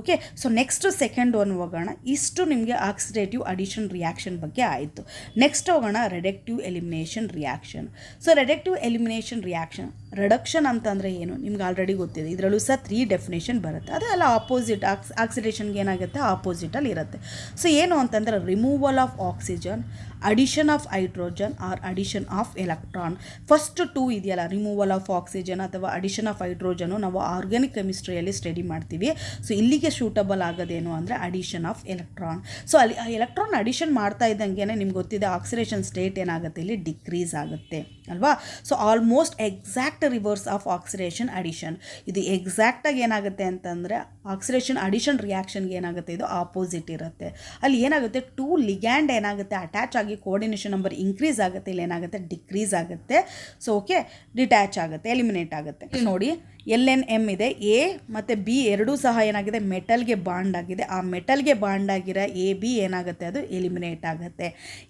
Okay, so next second one ಹೋಗೋಣ. ಇಷ್ಟು ನಿಮಗೆ ಆಕ್ಸಿಡೇಟಿವ್ ಅಡಿಷನ್ ರಿಯಾಕ್ಷನ್ ಬಗ್ಗೆ ಆಯಿತು. ನೆಕ್ಸ್ಟ್ ಹೋಗೋಣ reductive elimination reaction. So reductive elimination reaction, reduction ಅಂತಂದರೆ ಏನು ನಿಮ್ಗೆ ಆಲ್ರೆಡಿ ಗೊತ್ತಿದೆ. ಇದರಲ್ಲೂ ಸಹ 3 ಡೆಫಿನೇಷನ್ ಬರುತ್ತೆ. ಅದೆಲ್ಲ ಆಪೋಸಿಟ್ ಆಕ್ಸಿಡೇಷನ್ಗೆ ಏನಾಗುತ್ತೆ ಆಪೋಸಿಟಲ್ಲಿ ಇರುತ್ತೆ. ಸೊ ಏನು ಅಂತಂದರೆ removal of oxygen, addition of hydrogen or addition of electron. First 2 ಇದೆಯಲ್ಲ, ರಿಮೂವಲ್ ಆಫ್ ಆಕ್ಸಿಜನ್ ಅಥವಾ ಅಡಿಷನ್ ಆಫ್ ಹೈಡ್ರೋಜನು ನಾವು ಆರ್ಗ್ಯಾನಿಕ್ ಕೆಮಿಸ್ಟ್ರಿಯಲ್ಲಿ ಸ್ಟಡಿ ಮಾಡ್ತೀವಿ. ಸೊ ಇಲ್ಲಿಗೆ ಸೂಟಬಲ್ ಆಗೋದೇನು ಅಂದರೆ ಅಡಿಷನ್ ಆಫ್ ಎಲೆಕ್ಟ್ರಾನ್. ಸೊ ಅಲ್ಲಿ ಎಲೆಕ್ಟ್ರಾನ್ ಅಡಿಷನ್ ಮಾಡ್ತಾ ಇದ್ದಂಗೆ ನಿಮ್ಗೆ ಗೊತ್ತಿದೆ ಆಕ್ಸಿಡೇಷನ್ ಸ್ಟೇಟ್ ಏನಾಗುತ್ತೆ ಇಲ್ಲಿ ಡಿಕ್ರೀಸ್ ಆಗುತ್ತೆ ಅಲ್ವಾ. So almost exact reverse of oxidation addition. ಇದು ಎಕ್ಸಾಕ್ಟಾಗಿ ಏನಾಗುತ್ತೆ ಅಂತಂದರೆ ಆಕ್ಸಿಡೇಷನ್ ಅಡಿಷನ್ ರಿಯಾಕ್ಷನ್ಗೆ ಏನಾಗುತ್ತೆ ಇದು ಆಪೋಸಿಟ್ ಇರುತ್ತೆ. ಅಲ್ಲಿ ಏನಾಗುತ್ತೆ 2 ಲಿಗ್ಯಾಂಡ್ ಏನಾಗುತ್ತೆ ಅಟ್ಯಾಚ್ ಆಗಿ ಆಗಿ ಕೋಆರ್ಡಿನೇಷನ್ ನಂಬರ್ ಇನ್ಕ್ರೀಸ್ ಆಗುತ್ತೆ, ಇಲ್ಲಿ ಏನಾಗುತ್ತೆ ಡಿಕ್ರೀಸ್ ಆಗುತ್ತೆ. ಸೊ ಓಕೆ, ಡಿಟ್ಯಾಚ್ ಆಗುತ್ತೆ, ಎಲಿಮಿನೇಟ್ ಆಗುತ್ತೆ. ಇಲ್ಲಿ ನೋಡಿ LNM ಇದೆ, ಎ ಮತ್ತು ಬಿ ಎರಡೂ ಸಹ ಏನಾಗಿದೆ ಮೆಟಲ್ಗೆ ಬಾಂಡ್ ಆಗಿದೆ. ಆ ಮೆಟಲ್ಗೆ ಬಾಂಡ್ ಆಗಿರೋ AB ಏನಾಗುತ್ತೆ ಅದು ಎಲಿಮಿನೇಟ್ ಆಗುತ್ತೆ.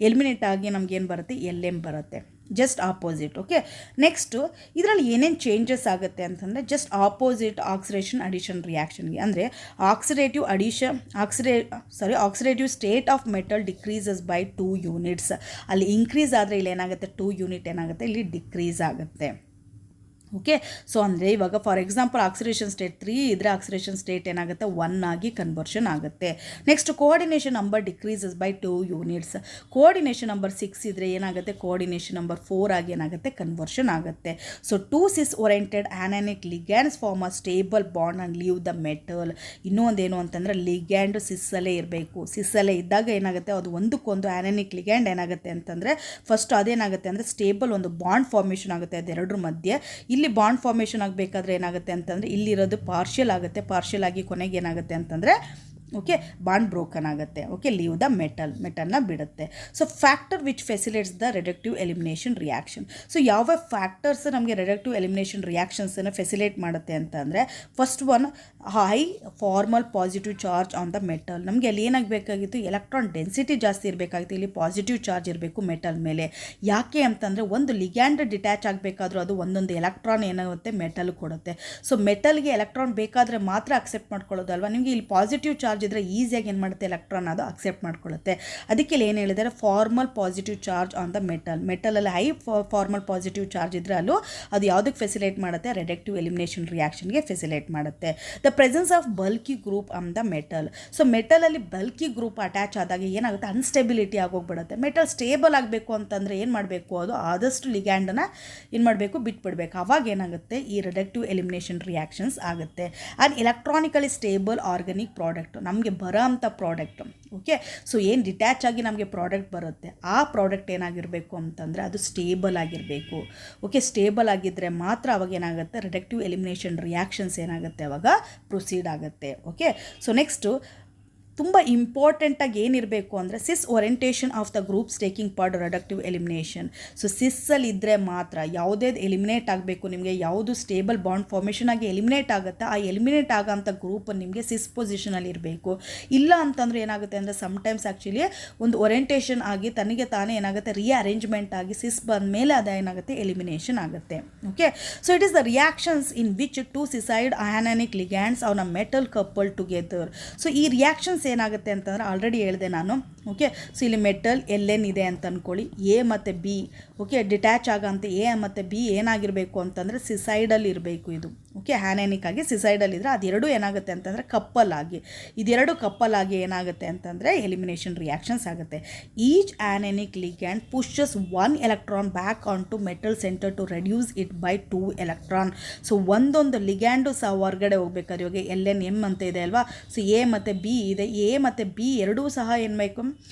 ಎಲಿಮಿನೇಟ್ ಆಗಿ ನಮಗೇನು ಬರುತ್ತೆ LM ಬರುತ್ತೆ, ಜಸ್ಟ್ ಆಪೋಸಿಟ್. ಓಕೆ, ನೆಕ್ಸ್ಟು ಇದರಲ್ಲಿ ಏನೇನು ಚೇಂಜಸ್ ಆಗುತ್ತೆ ಅಂತಂದರೆ ಜಸ್ಟ್ ಆಪೋಸಿಟ್ ಆಕ್ಸಿಡೇಷನ್ ಅಡಿಷನ್ ರಿಯಾಕ್ಷನ್ಗೆ, ಅಂದರೆ oxidative state of metal decreases by 2 units. ಅಲ್ಲಿ ಇನ್ಕ್ರೀಸ್ ಆದರೆ ಇಲ್ಲಿ ಏನಾಗುತ್ತೆ 2 ಯೂನಿಟ್ ಏನಾಗುತ್ತೆ ಇಲ್ಲಿ ಡಿಕ್ರೀಸ್ ಆಗುತ್ತೆ. ಓಕೆ, ಸೊ ಅಂದರೆ ಇವಾಗ ಫಾರ್ ಎಕ್ಸಾಂಪಲ್ ಆಕ್ಸಿಡೇಷನ್ ಸ್ಟೇಟ್ 3 ಇದ್ದರೆ ಆಕ್ಸಿಡೇಷನ್ ಸ್ಟೇಟ್ ಏನಾಗುತ್ತೆ 1 ಆಗಿ ಕನ್ವರ್ಷನ್ ಆಗುತ್ತೆ. Next coordination number decreases by 2 units. Coordination number 6 ಇದ್ದರೆ ಏನಾಗುತ್ತೆ ಕೋಆರ್ಡಿನೇಷನ್ ನಂಬರ್ 4 ಆಗಿ ಏನಾಗುತ್ತೆ ಕನ್ವರ್ಷನ್ ಆಗುತ್ತೆ. So 2 cis oriented anionic ligands form a stable bond and leave the metal. ಇನ್ನೂ ಒಂದೇನು ಅಂತಂದರೆ ಲಿಗ್ಯಾಂಡು ಸಿಸ್ಸಲ್ಲೇ ಇರಬೇಕು. ಸಿಸ್ಸಲ್ಲೇ ಇದ್ದಾಗ ಏನಾಗುತ್ತೆ ಅದು ಒಂದಕ್ಕೊಂದು ಆ್ಯನಾನಿಕ್ ಲಿಗ್ಯಾಂಡ್ ಏನಾಗುತ್ತೆ ಅಂತಂದರೆ ಫಸ್ಟ್ ಅದೇನಾಗುತ್ತೆ ಅಂದರೆ ಸ್ಟೇಬಲ್ ಒಂದು ಬಾಂಡ್ ಫಾರ್ಮೇಷನ್ ಆಗುತ್ತೆ ಅದೆರಡರ ಮಧ್ಯೆ. ಇಲ್ಲಿ ಬಾಂಡ್ ಫಾರ್ಮೇಷನ್ ಆಗಬೇಕಾದ್ರೆ ಏನಾಗುತ್ತೆ ಅಂತಂದರೆ ಇಲ್ಲಿರೋದು ಪಾರ್ಷಿಯಲ್ ಆಗುತ್ತೆ, ಪಾರ್ಷಿಯಲ್ ಆಗಿ ಕೊನೆಗೆ ಏನಾಗುತ್ತೆ ಅಂತಂದರೆ ಓಕೆ ಬಾಂಡ್ ಬ್ರೋಕನ್ ಆಗುತ್ತೆ. ಓಕೆ, ಲೀವ್ ದ ಮೆಟಲ್ನ ಬಿಡುತ್ತೆ. So factor which facilitates the reductive elimination reaction. So ಯಾವ ಫ್ಯಾಕ್ಟರ್ಸ್ ನಮಗೆ ರಿಡಕ್ಟಿವ್ ಎಲಿಮಿನೇಷನ್ ರಿಯಾಕ್ಷನ್ಸನ್ನು ಫೆಸಿಲೇಟ್ ಮಾಡುತ್ತೆ ಅಂತಂದರೆ first one high formal positive charge on the metal. ನಮಗೆ ಅಲ್ಲಿ ಏನಾಗಬೇಕಾಗಿತ್ತು ಎಲೆಕ್ಟ್ರಾನ್ ಡೆನ್ಸಿಟಿ ಜಾಸ್ತಿ ಇರಬೇಕಾಗಿತ್ತು, ಇಲ್ಲಿ ಪಾಸಿಟಿವ್ ಚಾರ್ಜ್ ಇರಬೇಕು ಮೆಟಲ್ ಮೇಲೆ. ಯಾಕೆ ಅಂತಂದರೆ ಒಂದು ಲಿಗ್ಯಾಂಡ್ ಡಿಟ್ಯಾಚ್ ಆಗಬೇಕಾದ್ರೂ ಅದು ಒಂದೊಂದು ಎಲೆಕ್ಟ್ರಾನ್ ಏನಾಗುತ್ತೆ ಮೆಟಲ್ ಕೊಡುತ್ತೆ. ಸೊ ಮೆಟಲ್ಗೆ ಎಲೆಕ್ಟ್ರಾನ್ ಬೇಕಾದರೆ ಮಾತ್ರ ಅಕ್ಸೆಪ್ಟ್ ಮಾಡ್ಕೊಳ್ಳೋದಲ್ವ, ನಿಮಗೆ ಇಲ್ಲಿ ಪಾಸಿಟಿವ್ ಚಾರ್ಜ್ ಇದ್ದರೆ ಈಸಿಯಾಗಿ ಏನು ಮಾಡುತ್ತೆ ಎಲೆಕ್ಟ್ರಾನ್ ಅದು ಅಕ್ಸೆಪ್ಟ್ ಮಾಡ್ಕೊಳ್ಳುತ್ತೆ. ಅದಕ್ಕೆ ಇಲ್ಲಿ ಏನು ಹೇಳಿದ್ದಾರೆ formal positive charge on the ಮೆಟಲಲ್ಲಿ ಹೈ ಫಾರ್ಮಲ್ ಪಾಸಿಟಿವ್ ಚಾರ್ಜ್ ಇದ್ದರೆ ಅದು ಯಾವುದಕ್ಕೆ ಫೆಸಿಲೇಟ್ ಮಾಡುತ್ತೆ ರಿಡಕ್ಟಿವ್ ಎಲಿಮಿನೇಷನ್ ರಿಯಾಕ್ಷನ್ಗೆ ಫೆಸಿಲೇಟ್ ಮಾಡುತ್ತೆ. The presence of bulky group on the metal. So ಮೆಟಲಲ್ಲಿ ಬಲ್ಕಿ ಗ್ರೂಪ್ ಅಟ್ಯಾಚ್ ಆದಾಗ ಏನಾಗುತ್ತೆ ಅನ್ಸ್ಟೆಬಿಲಿಟಿ ಆಗೋಗ್ಬಿಡುತ್ತೆ. ಮೆಟಲ್ ಸ್ಟೇಬಲ್ ಆಗಬೇಕು ಅಂತಂದರೆ ಏನು ಮಾಡಬೇಕು ಅದು ಆದಷ್ಟು ಲಿಗ್ಯಾಂಡನ್ನು ಏನು ಮಾಡಬೇಕು ಬಿಟ್ಬಿಡ್ಬೇಕು. ಅವಾಗ ಏನಾಗುತ್ತೆ ಈ ರಿಡಕ್ಟಿವ್ ಎಲಿಮಿನೇಷನ್ ರಿಯಾಕ್ಷನ್ಸ್ ಆಗುತ್ತೆ. And electronically stable organic product ನಮಗೆ ಬರೋ ಅಂಥ ಪ್ರಾಡಕ್ಟ್. ಓಕೆ, ಸೊ ಏನು ಡಿಟ್ಯಾಚ್ ಆಗಿ ನಮಗೆ ಪ್ರಾಡಕ್ಟ್ ಬರುತ್ತೆ ಆ ಪ್ರಾಡಕ್ಟ್ ಏನಾಗಿರಬೇಕು ಅಂತಂದರೆ ಅದು ಸ್ಟೇಬಲ್ ಆಗಿರಬೇಕು. ಓಕೆ, ಸ್ಟೇಬಲ್ ಆಗಿದ್ದರೆ ಮಾತ್ರ ಅವಾಗ ಏನಾಗುತ್ತೆ ರಿಡಕ್ಟಿವ್ ಎಲಿಮಿನೇಷನ್ ರಿಯಾಕ್ಷನ್ಸ್ ಏನಾಗುತ್ತೆ ಅವಾಗ ಪ್ರೊಸೀಡ್ ಆಗುತ್ತೆ. ಓಕೆ, ಸೊ ನೆಕ್ಸ್ಟು ತುಂಬ ಇಂಪಾರ್ಟೆಂಟಾಗಿ ಏನಿರಬೇಕು ಅಂದರೆ cis orientation of the groups taking part reductive elimination. So ಸಿಸ್ಸಲ್ಲಿ ಇದ್ದರೆ ಮಾತ್ರ ಯಾವುದೇ ಎಲಿಮಿನೇಟ್ ಆಗಬೇಕು, ನಿಮಗೆ ಯಾವುದು ಸ್ಟೇಬಲ್ ಬಾಂಡ್ ಫಾರ್ಮೇಷನ್ ಆಗಿ ಎಲಿಮಿನೇಟ್ ಆಗುತ್ತೆ ಆ ಎಲಿಮಿನೇಟ್ ಆಗೋಂಥ ಗ್ರೂಪ್ ನಿಮಗೆ ಸಿಸ್ ಪೊಸಿಷನಲ್ಲಿ ಇರಬೇಕು. ಇಲ್ಲ ಅಂತಂದರೆ ಏನಾಗುತ್ತೆ ಅಂದರೆ ಸಮ್ಟೈಮ್ಸ್ ಆ್ಯಕ್ಚುಲಿ ಒಂದು ಓರಿಯೆಂಟೇಷನ್ ಆಗಿ ತನಗೆ ತಾನೇ ಏನಾಗುತ್ತೆ ರೀಅರೇಂಜ್ಮೆಂಟ್ ಆಗಿ ಸಿಸ್ ಬಂದ ಮೇಲೆ ಅದು ಏನಾಗುತ್ತೆ ಎಲಿಮಿನೇಷನ್ ಆಗುತ್ತೆ. Okay, so it is the reactions in which 2 cisoid anionic ligands on a metal couple together. So ಈ ರಿಯಾಕ್ಷನ್ಸ್ ಏನಾಗುತ್ತೆ ಅಂತಂದರೆ ಆಲ್ರೆಡಿ ಹೇಳಿದೆ ನಾನು. ಓಕೆ, ಸೊ ಇಲ್ಲಿ ಮೆಟಲ್ LN ಇದೆ ಅಂತ ಅಂದ್ಕೊಳ್ಳಿ, ಎ ಮತ್ತು ಬಿ ಓಕೆ ಡಿಟ್ಯಾಚ್ ಆಗೋಂಥ ಎ ಮತ್ತು ಬಿ ಏನಾಗಿರಬೇಕು ಅಂತಂದರೆ ಸಿಸೈಡಲ್ಲಿ ಇರಬೇಕು. ಇದು ಓಕೆ ಆ್ಯನಾನಿಕ್ ಆಗಿ ಸಿಸೈಡಲ್ಲಿ ಇದ್ದರೆ ಅದೆರಡು ಏನಾಗುತ್ತೆ ಅಂತಂದರೆ ಕಪ್ಪಲ್ ಆಗಿ ಇದೆರಡು ಕಪ್ಪಲ್ ಆಗಿ ಏನಾಗುತ್ತೆ ಅಂತಂದರೆ ಎಲಿಮಿನೇಷನ್ ರಿಯಾಕ್ಷನ್ಸ್ ಆಗುತ್ತೆ. Each anionic ligand pushes 1 electron back on to metal centre to reduce it by 2 electron. So ಒಂದೊಂದು ಲಿಗ್ಯಾಂಡು ಸಹ ಹೊರಗಡೆ ಹೋಗ್ಬೇಕಾದ್ರೆ ಇವಾಗ LNM ಅಂತ ಇದೆ ಅಲ್ವಾ, ಸೊ ಎ ಮತ್ತು ಬಿ ಇದೆ, ಎ ಮತ್ತು ಬಿ ಎರಡೂ ಸಹ ಏನು ಬೇಕು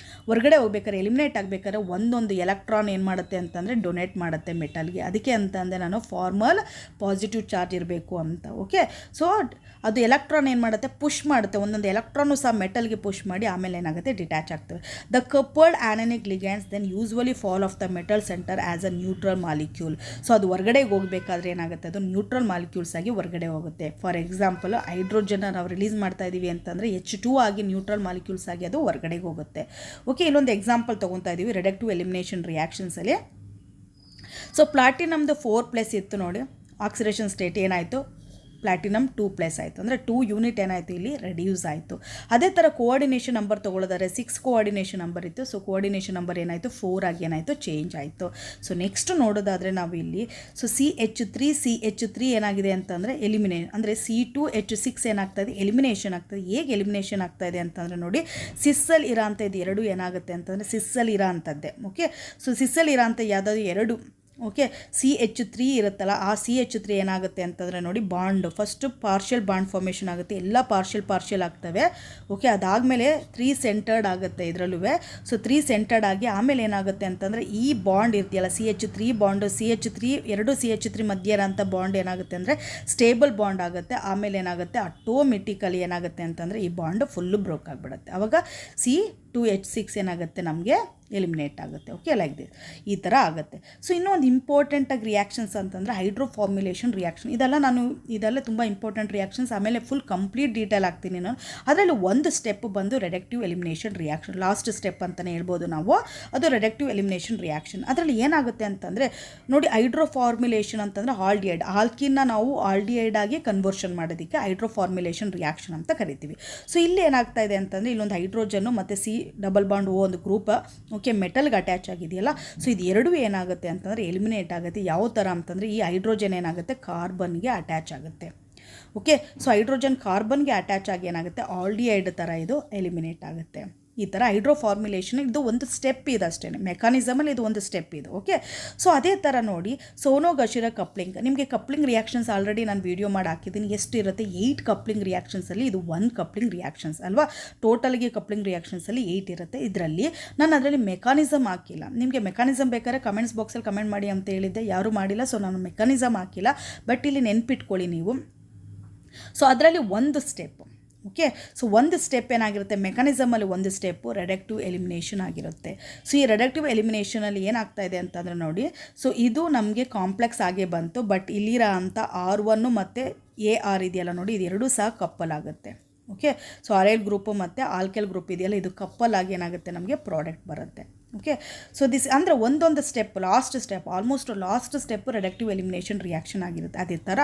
ಹೊರಗಡೆ ಹೋಗ್ಬೇಕಾದ್ರೆ ಎಲಿಮಿನೇಟ್ ಆಗಬೇಕಾದ್ರೆ ಒಂದೊಂದು ಎಲೆಕ್ಟ್ರಾನ್ ಏನು ಮಾಡುತ್ತೆ ಅಂತಂದರೆ ಡೊನೇಟ್ ಮಾಡುತ್ತೆ ಮೆಟಲ್ಗೆ. ಅದಕ್ಕೆ ಅಂತಂದರೆ ನಾನು ಫಾರ್ಮಲ್ ಪಾಸಿಟಿವ್ ಚಾರ್ಜ್ ಇರಬೇಕು ಅಂತ. ಓಕೆ, ಸೊ ಅದು ಎಲೆಕ್ಟ್ರಾನ್ ಏನು ಮಾಡುತ್ತೆ ಪುಷ್ ಮಾಡುತ್ತೆ, ಒಂದೊಂದು ಎಲೆಕ್ಟ್ರಾನು ಸಹ ಮೆಟಲ್ಗೆ ಪುಷ್ ಮಾಡಿ ಆಮೇಲೆ ಏನಾಗುತ್ತೆ ಡಿಟ್ಯಾಚ್ ಆಗ್ತವೆ. The coupled anionic ligands then usually fall off the metal centre as a neutral molecule. So ಅದು ಹೊರಗಡೆಗೆ ಹೋಗಬೇಕಾದ್ರೆ ಏನಾಗುತ್ತೆ ಅದು ನ್ಯೂಟ್ರಲ್ ಮಾಲಿಕ್ಯೂಲ್ಸ್ ಆಗಿ ಹೊರಗಡೆ ಹೋಗುತ್ತೆ. ಫಾರ್ ಎಕ್ಸಾಂಪಲ್ ಹೈಡ್ರೋಜನ್ ನಾವು ರಿಲೀಸ್ ಮಾಡ್ತಾ ಇದ್ದೀವಿ ಅಂತಂದರೆ H2 ಆಗಿ ನ್ಯೂಟ್ರಲ್ ಮಾಲಿಕ್ಯೂಲ್ಸ್ ಆಗಿ ಅದು ಹೊರಗಡೆಗೆ ಹೋಗುತ್ತೆ. ಓಕೆ, ಇಲ್ಲೊಂದು ಎಕ್ಸಾಂಪಲ್ ತೊಗೊತಾ ಇದ್ದೀವಿ ರಿಡಕ್ಟಿವ್ ಎಲಿಮಿನೇಷನ್ ರಿಯಾಕ್ಷನ್ಸಲ್ಲಿ. ಸೊ ಪ್ಲಾಟಿನಮ್ದು 4+ ಇತ್ತು ನೋಡಿ, ಆಕ್ಸಿಡೇಷನ್ ಸ್ಟೇಟ್ ಏನಾಯಿತು ಪ್ಲಾಟಿನಮ್ 2+ ಆಯಿತು, ಅಂದರೆ 2 ಯೂನಿಟ್ ಏನಾಯಿತು ಇಲ್ಲಿ ರೆಡ್ಯೂಸ್ ಆಯಿತು. ಅದೇ ಥರ ಕೋಆರ್ಡಿನೇಷನ್ ನಂಬರ್ ತೊಗೊಳ್ಳೋದಾದ್ರೆ 6 ಕೋಆರ್ಡಿನೇಷನ್ ನಂಬರ್ ಇತ್ತು, ಸೊ ಕೋಆರ್ಡಿನೇಷನ್ ನಂಬರ್ ಏನಾಯಿತು 4 ಆಗಿ ಏನಾಯಿತು ಚೇಂಜ್ ಆಯಿತು. ಸೊ ನೆಕ್ಸ್ಟ್ ನೋಡೋದಾದರೆ ನಾವು ಇಲ್ಲಿ ಸೊ CH3 ಏನಾಗಿದೆ ಅಂತಂದರೆ ಅಂದರೆ C2H6 ಏನಾಗ್ತಾಯಿದೆ ಎಲಿಮಿನೇಷನ್ ಆಗ್ತದೆ. ಹೇಗೆ ಎಲಿಮಿನೇಷನ್ ಆಗ್ತಾಯಿದೆ ಅಂತಂದರೆ ನೋಡಿ ಸಿಸ್ಸಲ್ಲಿ ಇರೋ ಅಂಥ ಇದು ಎರಡು ಏನಾಗುತ್ತೆ ಅಂತಂದರೆ ಸಿಸ್ಸಲ್ಲಿ ಇರೋ ಅಂಥದ್ದೇ. ಓಕೆ, ಸೊ ಸಿಸ್ಸಲ್ಲಿ ಇರೋ ಅಂಥ ಯಾವುದಾದ್ರು ಎರಡು ಓಕೆ CH3 ಇರುತ್ತಲ್ಲ ಆ CH3 ಏನಾಗುತ್ತೆ ಅಂತಂದರೆ ನೋಡಿ bond first partial bond formation ಆಗುತ್ತೆ, ಎಲ್ಲ ಪಾರ್ಷಿಯಲ್ ಆಗ್ತವೆ. ಓಕೆ, ಅದಾದಮೇಲೆ 3 ಸೆಂಟರ್ಡ್ ಆಗುತ್ತೆ ಇದರಲ್ಲೂ. ಸೊ 3 ಸೆಂಟರ್ಡ್ ಆಗಿ ಆಮೇಲೆ ಏನಾಗುತ್ತೆ ಅಂತಂದರೆ ಈ ಬಾಂಡ್ ಇರ್ತೀಯಲ್ಲ CH3 ಬಾಂಡು ಎರಡು CH3 ಮಧ್ಯೆ ಇರೋಂಥ ಬಾಂಡ್ ಏನಾಗುತ್ತೆ ಅಂದರೆ ಸ್ಟೇಬಲ್ ಬಾಂಡ್ ಆಗುತ್ತೆ. ಆಮೇಲೆ ಏನಾಗುತ್ತೆ ಆಟೋಮೆಟಿಕಲಿ ಏನಾಗುತ್ತೆ ಅಂತಂದರೆ ಈ ಬಾಂಡ್ ಫುಲ್ಲು ಬ್ರೋಕ್ ಆಗಿಬಿಡುತ್ತೆ. ಆವಾಗ 2H6 ಏನಾಗುತ್ತೆ ನಮಗೆ ಎಲಿಮಿನೇಟ್ ಆಗುತ್ತೆ. ಓಕೆ, ಲೈಕ್ ದಿಸ್ ಈ ಥರ ಆಗುತ್ತೆ. ಸೊ ಇನ್ನೂ ಒಂದು ಇಂಪಾರ್ಟೆಂಟಾಗಿ ರಿಯಾಕ್ಷನ್ಸ್ ಅಂತಂದರೆ ಹೈಡ್ರೋ ಫಾರ್ಮ್ಯುಲೇಷನ್ ರಿಯಾಕ್ಷನ್. ಇದೆಲ್ಲ ತುಂಬ ಇಂಪಾರ್ಟೆಂಟ್ ರಿಯಾಕ್ಷನ್ಸ್. ಆಮೇಲೆ ಫುಲ್ ಕಂಪ್ಲೀಟ್ ಡೀಟೇಲ್ ಆಗ್ತೀನಿ ನಾನು. ಅದರಲ್ಲಿ ಒಂದು ಸ್ಟೆಪ್ ಬಂದು ರೆಡಕ್ಟಿವ್ ಎಲಿಮಿನೇಷನ್ ರಿಯಾಕ್ಷನ್, ಲಾಸ್ಟ್ ಸ್ಟೆಪ್ ಅಂತಲೇ ಹೇಳ್ಬೋದು ನಾವು. ಅದು ರೆಡಕ್ಟಿವ್ ಎಲಿಮಿನೇಷನ್ ರಿಯಾಕ್ಷನ್. ಅದರಲ್ಲಿ ಏನಾಗುತ್ತೆ ಅಂತಂದರೆ ನೋಡಿ, ಹೈಡ್ರೋ ಫಾರ್ಮ್ಯುಲೇಷನ್ ಅಂತಂದರೆ ಆಲ್ಡಿಹೈಡ್, ಆಲ್ಕಿನ್ನ ನಾವು ಆಲ್ಡಿಹೈಡ್ ಆಗಿ ಕನ್ವರ್ಷನ್ ಮಾಡೋದಕ್ಕೆ ಹೈಡ್ರೋ ಫಾರ್ಮ್ಯುಲೇಷನ್ ರಿಯಾಕ್ಷನ್ ಅಂತ ಕರಿತೀವಿ. ಸೊ ಇಲ್ಲಿ ಏನಾಗ್ತಾ ಇದೆ ಅಂತಂದರೆ ಇಲ್ಲೊಂದು ಹೈಡ್ರೋಜನ್ನು ಮತ್ತು C⁻O ಒಂದು ಗ್ರೂಪ್ ಓಕೆ ಮೆಟಲ್ಗೆ ಅಟ್ಯಾಚ್ ಆಗಿದೆಯಲ್ಲ. ಸೊ ಇದು ಎರಡೂ ಏನಾಗುತ್ತೆ ಅಂತಂದರೆ ಎಲಿಮಿನೇಟ್ ಆಗುತ್ತೆ. ಯಾವ ಥರ ಅಂತಂದರೆ ಈ ಹೈಡ್ರೋಜನ್ ಏನಾಗುತ್ತೆ ಕಾರ್ಬನ್ಗೆ ಅಟ್ಯಾಚ್ ಆಗುತ್ತೆ. ಓಕೆ, ಸೊ ಹೈಡ್ರೋಜನ್ ಕಾರ್ಬನ್ಗೆ ಅಟ್ಯಾಚ್ ಆಗಿ ಏನಾಗುತ್ತೆ ಆಲ್ಡಿಹೈಡ್ ಥರ ಇದು ಎಲಿಮಿನೇಟ್ ಆಗುತ್ತೆ. ಈ ಥರ ಹೈಡ್ರೋ ಫಾರ್ಮ್ಯುಲೇಷನ್ ಇದು ಒಂದು ಸ್ಟೆಪ್ ಇದೆ ಅಷ್ಟೇ, ಮೆಕಾನಿಸಮಲ್ಲಿ ಇದು ಒಂದು ಸ್ಟೆಪ್ ಇದು. ಓಕೆ, ಸೊ ಅದೇ ಥರ ನೋಡಿ ಸೋನೋ-ಗಶಿರ ಕಪ್ಲಿಂಗ್. ನಿಮಗೆ ಕಪ್ಲಿಂಗ್ ರಿಯಾಕ್ಷನ್ಸ್ ಆಲ್ರೆಡಿ ನಾನು ವೀಡಿಯೋ ಮಾಡಿ ಹಾಕಿದ್ದೀನಿ. ಎಷ್ಟಿರುತ್ತೆ 8 ಕಪ್ಲಿಂಗ್ ರಿಯಾಕ್ಷನ್ಸಲ್ಲಿ ಇದು 1 ಕಪ್ಲಿಂಗ್ ರಿಯಾಕ್ಷನ್ಸ್ ಅಲ್ವಾ. ಟೋಟಲ್ಗೆ ಕಪ್ಲಿಂಗ್ ರಿಯಾಕ್ಷನ್ಸಲ್ಲಿ 8 ಇರುತ್ತೆ. ಇದರಲ್ಲಿ ನಾನು ಅದರಲ್ಲಿ ಮೆಕಾನಿಸಮ್ ಹಾಕಿಲ್ಲ. ನಿಮಗೆ ಮೆಕಾನಿಸಮ್ ಬೇಕಾದ್ರೆ ಕಮೆಂಟ್ಸ್ ಬಾಕ್ಸಲ್ಲಿ ಕಮೆಂಟ್ ಮಾಡಿ ಅಂತ ಹೇಳಿದ್ದೆ, ಯಾರೂ ಮಾಡಿಲ್ಲ. ಸೊ ನಾನು ಮೆಕಾನಿಸಮ್ ಹಾಕಿಲ್ಲ, ಬಟ್ ಇಲ್ಲಿ ನೆನ್ಪಿಟ್ಕೊಳ್ಳಿ ನೀವು. ಸೊ ಅದರಲ್ಲಿ ಒಂದು ಸ್ಟೆಪ್ ಓಕೆ, ಸೊ ಒಂದು ಸ್ಟೆಪ್ ಏನಾಗಿರುತ್ತೆ ಮೆಕಾನಿಸಮಲ್ಲಿ, ಒಂದು ಸ್ಟೆಪ್ಪು ರೆಡಕ್ಟಿವ್ ಎಲಿಮಿನೇಷನ್ ಆಗಿರುತ್ತೆ. ಸೊ ಈ ರೆಡಕ್ಟಿವ್ ಎಲಿಮಿನೇಷನಲ್ಲಿ ಏನಾಗ್ತಾ ಇದೆ ಅಂತಂದರೆ ನೋಡಿ, ಸೊ ಇದು ನಮಗೆ ಕಾಂಪ್ಲೆಕ್ಸ್ ಆಗೇ ಬಂತು, ಬಟ್ ಇಲ್ಲಿರೋ ಅಂಥ R1 ಮತ್ತು AR ಇದೆಯಲ್ಲ ನೋಡಿ, ಇದೆರಡೂ ಸಹ ಕಪ್ಪಲ್ ಆಗುತ್ತೆ. ಓಕೆ, ಸೊ ಆರೈಲ್ ಗ್ರೂಪು ಮತ್ತು ಆಲ್ಕೆಲ್ ಗ್ರೂಪ್ ಇದೆಯಲ್ಲ, ಇದು ಕಪ್ಪಲ್ ಆಗಿ ಏನಾಗುತ್ತೆ ನಮಗೆ ಪ್ರಾಡಕ್ಟ್ ಬರುತ್ತೆ. ಓಕೆ, ಸೊ ದಿಸ್ ಅಂದರೆ ಒಂದೊಂದು step, last step, almost last step reductive elimination reaction ಆಗಿರುತ್ತೆ. ಅದೇ ಥರ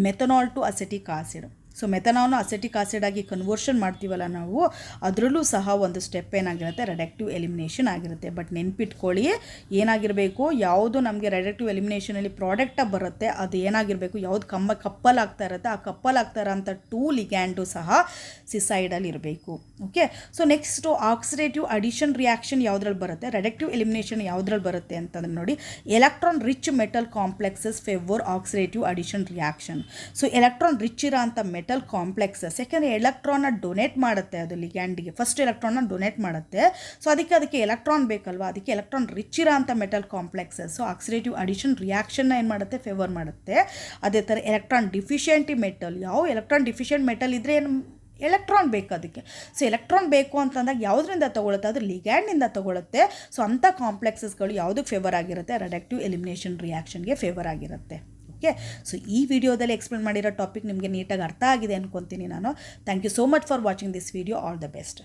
methanol to acetic acid. So ಮೆಥನಾಲ್ನ ಅಸೆಟಿಕ್ ಆಸಿಡ್ ಆಗಿ ಕನ್ವರ್ಷನ್ ಮಾಡ್ತೀವಲ್ಲ ನಾವು, ಅದರಲ್ಲೂ ಸಹ ಒಂದು ಸ್ಟೆಪ್ ಏನಾಗಿರುತ್ತೆ ರೆಡಕ್ಟಿವ್ ಎಲಿಮಿನೇಷನ್ ಆಗಿರುತ್ತೆ. ಬಟ್ ನೆನ್ಪಿಟ್ಕೊಳ್ಳಿ, ಏನಾಗಿರಬೇಕು, ಯಾವುದು ನಮಗೆ ರೆಡಕ್ಟಿವ್ ಎಲಿಮಿನೇಷನಲ್ಲಿ ಪ್ರಾಡಕ್ಟಾಗಿ ಬರುತ್ತೆ ಅದು ಏನಾಗಿರಬೇಕು, ಯಾವುದು ಕಪ್ಪಲ್ ಆಗ್ತಾ ಇರುತ್ತೆ, ಆ ಕಪ್ಪಲ್ ಆಗ್ತಾ ಇರೋಂಥ 2 ಲಿಗ್ಯಾಂಡು ಸಹ ಸಿಸೈಡಲ್ಲಿ ಇರಬೇಕು. Okay, so next oxidative addition reaction ಯಾವುದ್ರಲ್ಲಿ ಬರುತ್ತೆ, ರೆಡಕ್ಟಿವ್ ಎಲಿಮಿನೇಷನ್ ಯಾವುದ್ರಲ್ಲಿ ಬರುತ್ತೆ ಅಂತಂದ್ರೆ ನೋಡಿ, electron rich metal complexes favour oxidative addition reaction. So electron rich ಇರೋ ಅಂಥ ಮೆಟಲ್ ಕಾಂಪ್ಲೆಕ್ಸಸ್, ಯಾಕೆಂದರೆ ಎಲೆಕ್ಟ್ರಾನ್ನ ಡೊನೇಟ್ ಮಾಡುತ್ತೆ ಅದು ಲಿಗ್ಯಾಂಡಿಗೆ, ಫಸ್ಟ್ ಎಲೆಕ್ಟ್ರಾನ್ನ ಡೊನೇಟ್ ಮಾಡುತ್ತೆ. ಸೊ ಅದಕ್ಕೆ ಎಲೆಕ್ಟ್ರಾನ್ ಬೇಕಲ್ವಾ, ಅದಕ್ಕೆ ಎಲೆಕ್ಟ್ರಾನ್ ರಿಚ್ ಇರೋ ಅಂಥ metal complexes so oxidative addition ರಿಯಾಕ್ಷನ್ನ ಏನು ಮಾಡುತ್ತೆ ಫೇವರ್ ಮಾಡುತ್ತೆ. ಅದೇ ಥರ ಎಲೆಕ್ಟ್ರಾನ್ ಡಿಫಿಷಿಯೆಂಟಿ ಮೆಟಲ್, ಯಾವ ಎಲೆಕ್ಟ್ರಾನ್ ಡಿಫಿಷಿಯೆಂಟ್ ಮೆಟಲ್ ಇದ್ದರೆ ಏನು ಎಲೆಕ್ಟ್ರಾನ್ ಬೇಕು ಅದಕ್ಕೆ. ಸೊ ಎಲೆಕ್ಟ್ರಾನ್ ಬೇಕು ಅಂತಂದಾಗ ಯಾವುದರಿಂದ ತೊಗೊಳುತ್ತೆ, ಅದು ಲಿಗ್ಯಾಂಡ್ನಿಂದ ತೊಗೊಳುತ್ತೆ. ಸೊ ಅಂಥ ಕಾಂಪ್ಲೆಕ್ಸಸ್ಗಳು ಯಾವುದಕ್ಕೆ ಫೇವರ್ ಆಗಿರುತ್ತೆ, ರೆಡಕ್ಟಿವ್ ಎಲಿಮಿನೇಷನ್ ರಿಯಾಕ್ಷನ್ಗೆ ಫೇವರ್ ಆಗಿರುತ್ತೆ. ಓಕೆ, ಸೊ ಈ ವಿಡಿಯೋದಲ್ಲಿ ಎಕ್ಸ್ಪ್ಲೇನ್ ಮಾಡಿರೋ ಟಾಪಿಕ್ ನಿಮಗೆ ನೀಟಾಗಿ ಅರ್ಥ ಆಗಿದೆ ಅನ್ಕೊತೀನಿ ನಾನು. Thank you so much for watching this video. All the best.